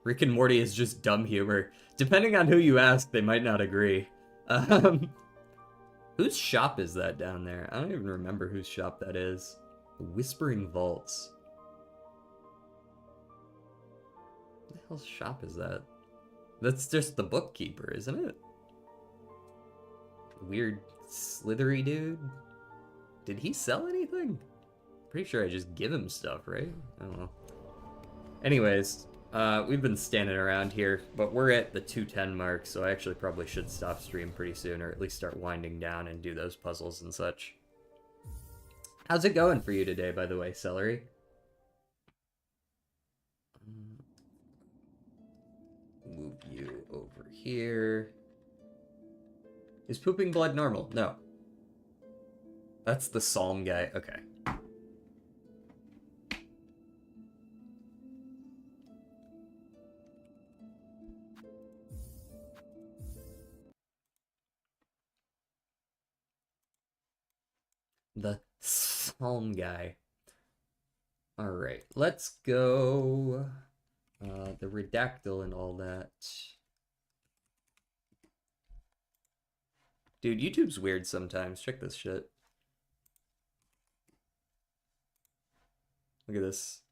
Rick and Morty is just dumb humor. Depending on who you ask, they might not agree. Whose shop is that down there? I don't even remember whose shop that is. Whispering Vaults. What the hell's shop is that? That's just the bookkeeper, isn't it? Weird slithery dude. Did he sell anything? Pretty sure I just give him stuff, right? I don't know. Anyways, we've been standing around here, but we're at the 2:10 mark, so I actually probably should stop stream pretty soon, or at least start winding down and do those puzzles and such. How's it going for you today, by the way, Celery? Move you over here. Is pooping blood normal? No. That's the Psalm guy. Okay. The Psalm guy. Alright, let's go... the redactyl and all that. Dude, YouTube's weird sometimes. Check this shit. Look at this.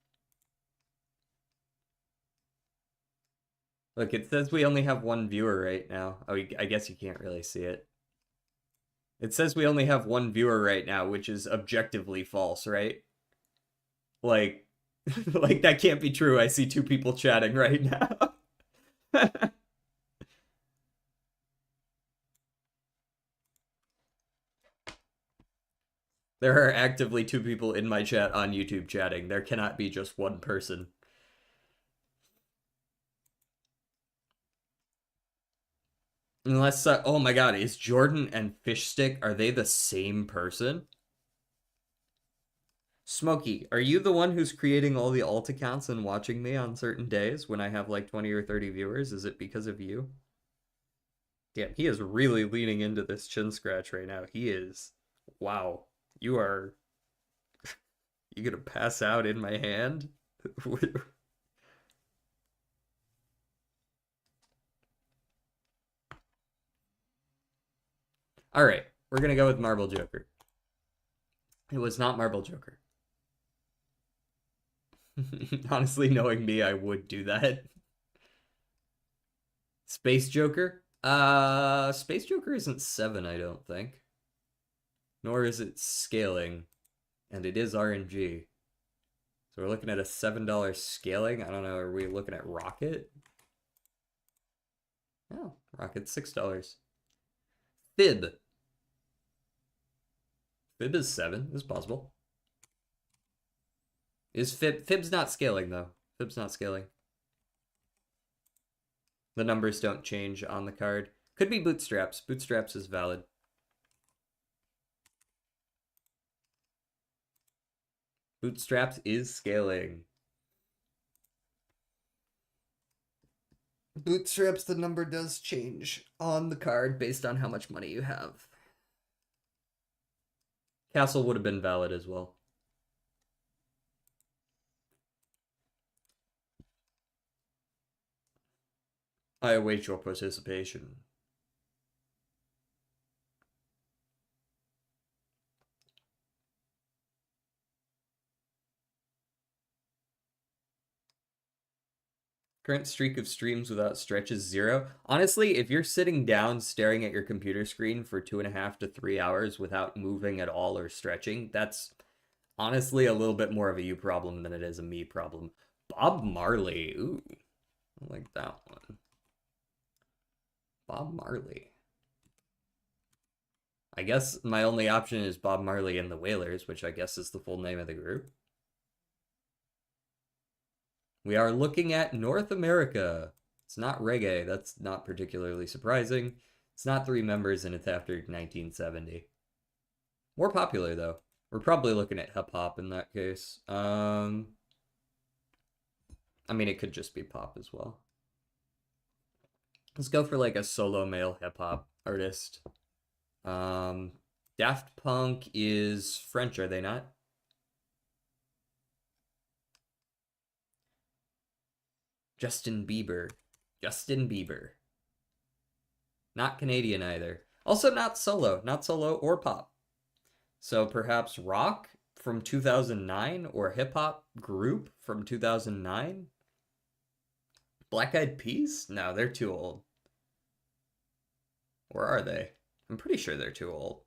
Look, it says we only have one viewer right now. Oh, I guess you can't really see it. It says we only have one viewer right now, which is objectively false, right? Like, like that can't be true. I see 2 people chatting right now. There are actively two people in my chat on YouTube chatting. There cannot be just one person. Unless, oh my god, is Jordan and Fishstick, are they the same person? Smokey, are you the one who's creating all the alt accounts and watching me on certain days when I have like 20 or 30 viewers? Is it because of you? Damn, he is really leaning into this chin scratch right now. He is. Wow. You are. You gonna pass out in my hand? All right, we're gonna go with Marble Joker. It was not Marble Joker. Honestly, knowing me, I would do that. Space Joker? Space Joker isn't 7, I don't think. Nor is it scaling. And it is RNG. So we're looking at a $7 scaling. I don't know, are we looking at Rocket? Oh, Rocket's $6. Fib. Fib is 7. It's possible. Is Fib's not scaling though. Fib's not scaling. The numbers don't change on the card. Could be Bootstraps. Bootstraps is valid. Bootstraps is scaling. Bootstraps, the number does change on the card based on how much money you have. Castle would have been valid as well. I await your participation. Current streak of streams without stretches 0. Honestly, if you're sitting down staring at your computer screen for 2.5 to 3 hours without moving at all or stretching, that's honestly a little bit more of a you problem than it is a me problem. Bob Marley. Ooh, I like that one. Bob Marley. I guess my only option is Bob Marley and the Wailers, which I guess is the full name of the group. We are looking at North America. It's not reggae. That's not particularly surprising. It's not 3 members, and it's after 1970. More popular, though. We're probably looking at hip-hop in that case. I mean, it could just be pop as well. Let's go for, like, a solo male hip-hop artist. Daft Punk is French, are they not? Justin Bieber. Justin Bieber. Not Canadian either. Also not solo. Not solo or pop. So perhaps rock from 2009 or hip hop group from 2009? Black Eyed Peas? No, they're too old. Or are they? I'm pretty sure they're too old.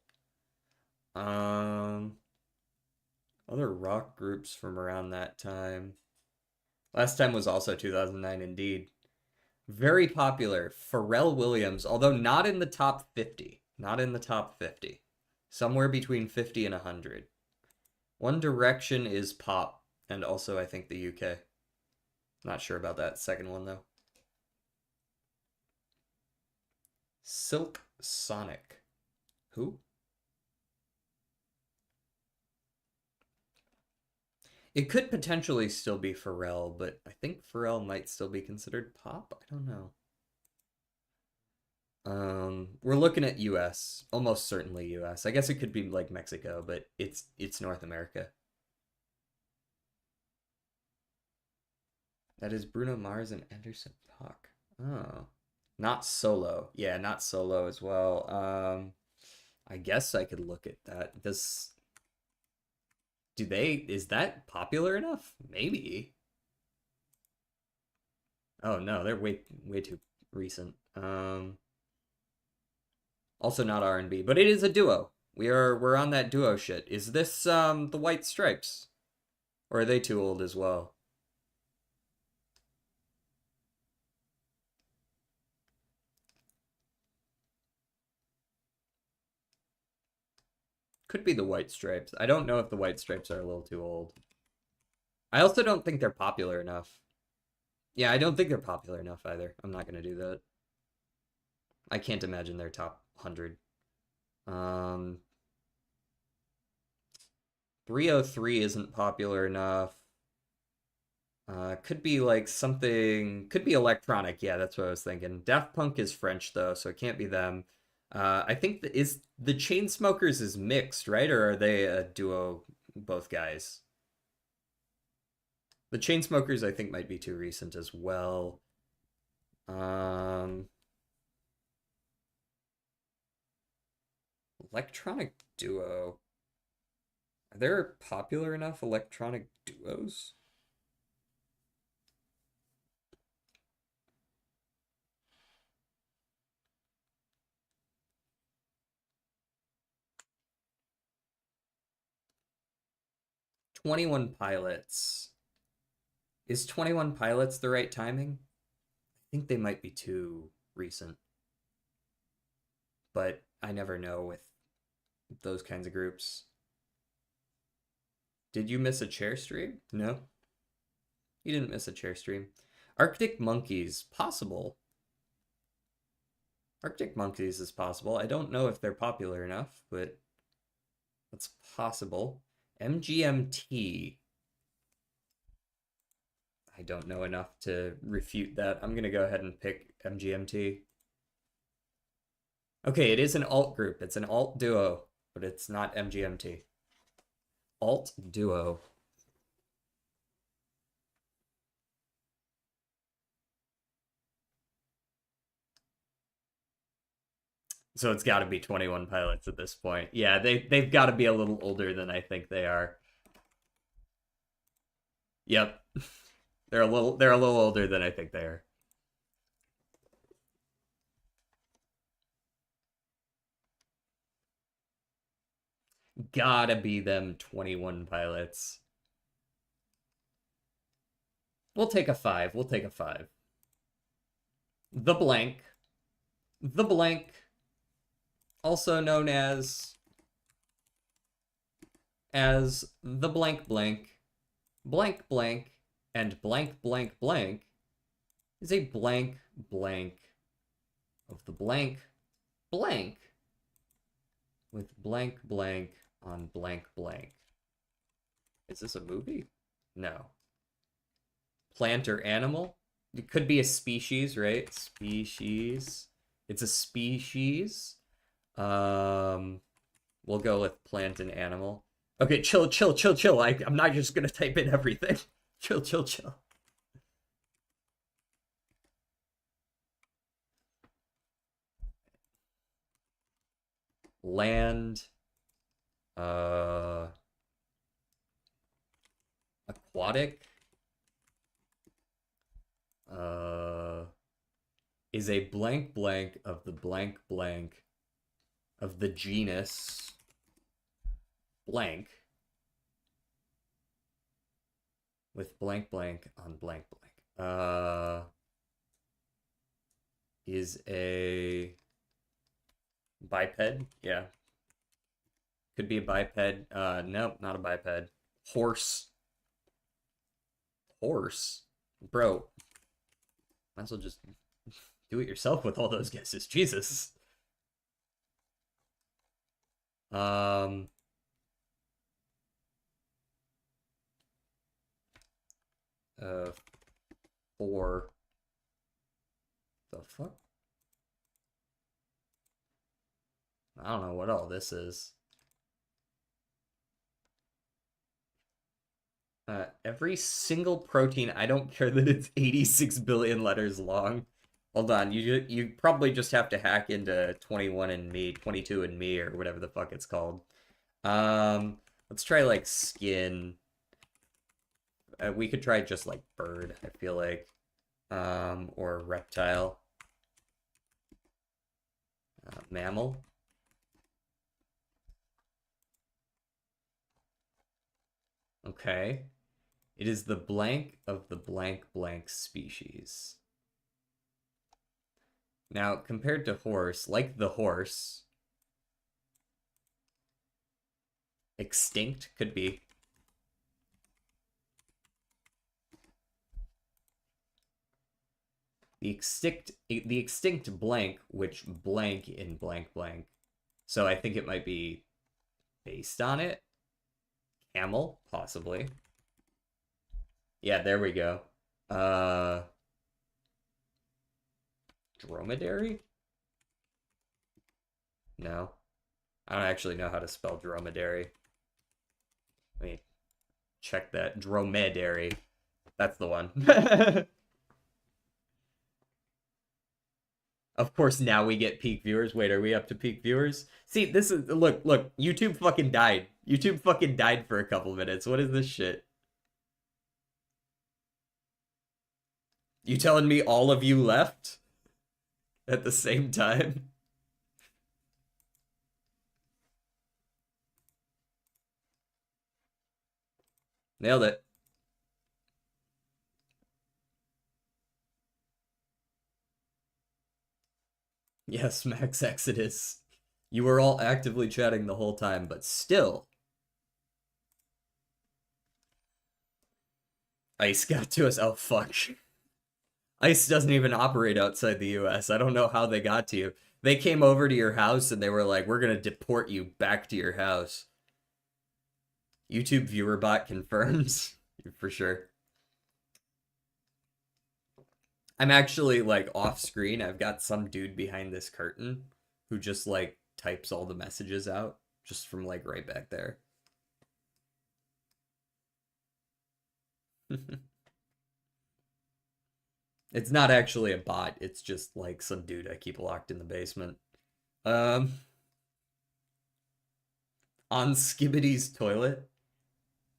Um, Other rock groups from around that time. Last time was also 2009 indeed. Very popular. Pharrell Williams, although not in the top 50. Not in the top 50. Somewhere between 50 and 100. One Direction is pop, and also I think the UK. Not sure about that second one though. Silk Sonic. Who? It could potentially still be Pharrell, but I think Pharrell might still be considered pop. I don't know. We're looking at US, almost certainly US. I guess it could be like Mexico, but it's North America. That is Bruno Mars and Anderson .Paak. Oh, not solo. Yeah, not solo as well. I guess I could look at that. Is that popular enough? Maybe. Oh no, they're way too recent. Also not R&B, but it is a duo. We're on that duo shit. Is this the White Stripes? Or are they too old as well? Could be the white stripes. I don't know if the white stripes are a little too old. I also don't think they're popular enough. Yeah, I don't think they're popular enough either. I'm not gonna do that. I can't imagine they're top 100. Um, 303 isn't popular enough. Could be like something, could be electronic. Yeah, that's what I was thinking. Daft Punk is French though, so it can't be them. I think is the Chainsmokers is mixed, right? Or are they a duo, both guys? The Chainsmokers I think might be too recent as well. Um, electronic duo. Are there popular enough electronic duos? 21 Pilots. Is 21 Pilots the right timing? I think they might be too recent, but I never know with those kinds of groups. Did you miss a chair stream? No, you didn't miss a chair stream. Arctic Monkeys, possible. Arctic Monkeys is possible. I don't know if they're popular enough, but it's possible. MGMT. I don't know enough to refute that. I'm going to go ahead and pick MGMT. Okay, it is an alt group. It's an alt duo, but it's not MGMT. Alt duo. So it's got to be 21 Pilots at this point. Yeah, they've got to be a little older than I think they are. Yep. They're a little older than I think they are. Gotta be them 21 Pilots. We'll take a 5. We'll take a 5. The Blank. The Blank, also known as the blank blank, blank blank, and blank blank blank, is a blank blank of the blank blank with blank blank on blank blank. Is this a movie? No. Plant or animal? It could be a species, right? Species. It's a species. We'll go with plant and animal. Okay, chill, chill, chill, chill. I'm not just gonna type in everything. Chill, chill, chill. Land. Uh, aquatic. Uh, is a blank blank of the blank blank of the genus blank with blank blank on blank blank. Is a biped? Yeah. Could be a biped. Nope, not a biped. Horse. Horse? Bro, might as well just do it yourself with all those guesses. Jesus. Um, 4. The fuck? I don't know what all this is. Every single protein, I don't care that it's 86 billion letters long. Hold on, you probably just have to hack into 21andMe, 22andMe, or whatever the fuck it's called. Let's try like skin. We could try just like bird, I feel like. Or reptile. Mammal. Okay. It is the blank of the blank blank species. Now, compared to horse, like the horse, Extinct could be. The extinct blank, which blank in blank blank. So I think it might be based on it. Camel, possibly. Yeah, there we go. Uh Dromedary? No. I don't actually know how to spell dromedary. Let me check that. Dromedary. That's the one. Of course, now we get peak viewers. Wait, are we up to peak viewers? See, this is look. YouTube fucking died. YouTube fucking died for a couple minutes. What is this shit? You telling me all of you left at the same time? Nailed it. Yes, Max Exodus. You were all actively chatting the whole time, but still. Ice got to us. Oh, fuck. Ice doesn't even operate outside the US. I don't know how they got to you. They came over to your house and they were like, we're going to deport you back to your house. YouTube viewer bot confirms. For sure. I'm actually like off screen. I've got some dude behind this curtain who just like types all the messages out just from like right back there. It's not actually a bot. It's just like some dude I keep locked in the basement. Um, on Skibbity's toilet.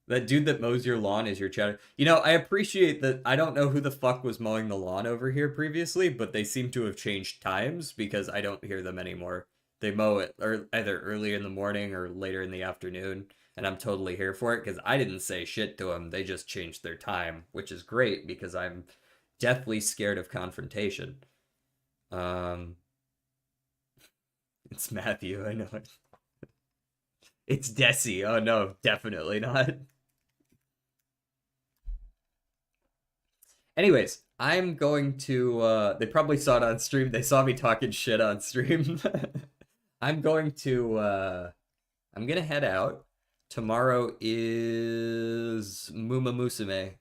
That dude that mows your lawn is your chatter. You know, I appreciate that. I don't know who the fuck was mowing the lawn over here previously, but they seem to have changed times because I don't hear them anymore. They mow it or either early in the morning or later in the afternoon, and I'm totally here for it because I didn't say shit to them. They just changed their time, which is great because I'm deathly scared of confrontation. Um, it's Matthew. I know it. It's Desi. Oh no, definitely not. Anyways, I'm going to they probably saw it on stream. They saw me talking shit on stream. I'm going to I'm gonna head out. Tomorrow is Muma Musume,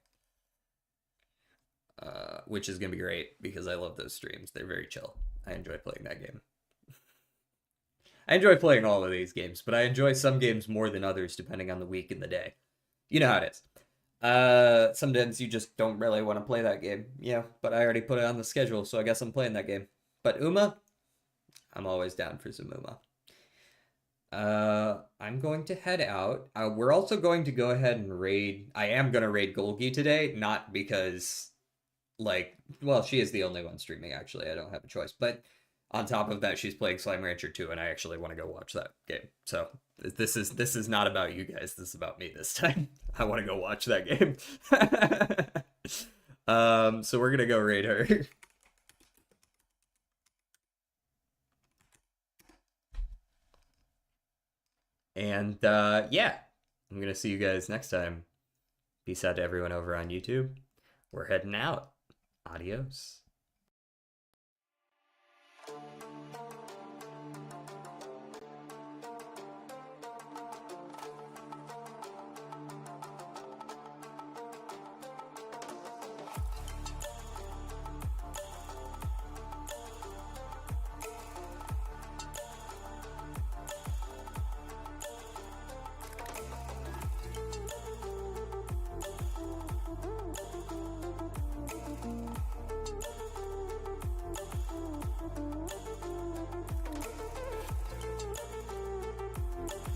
which is gonna be great because I love those streams. They're very chill. I enjoy playing that game. I enjoy playing all of these games, but I enjoy some games more than others depending on the week and the day. You know how it is. Sometimes you just don't really want to play that game. Yeah, but I already put it on the schedule, so I guess I'm playing that game. But Uma, I'm always down for some Uma. I'm going to head out. We're also going to go ahead and raid. I am going to raid Golgi today, not because, like, well, she is the only one streaming, actually. I don't have a choice. But on top of that, she's playing Slime Rancher 2, and I actually want to go watch that game. So this is not about you guys. This is about me this time. I want to go watch that game. So we're gonna go raid her. And yeah, I'm gonna see you guys next time. Peace out to everyone over on YouTube. We're heading out. Adios.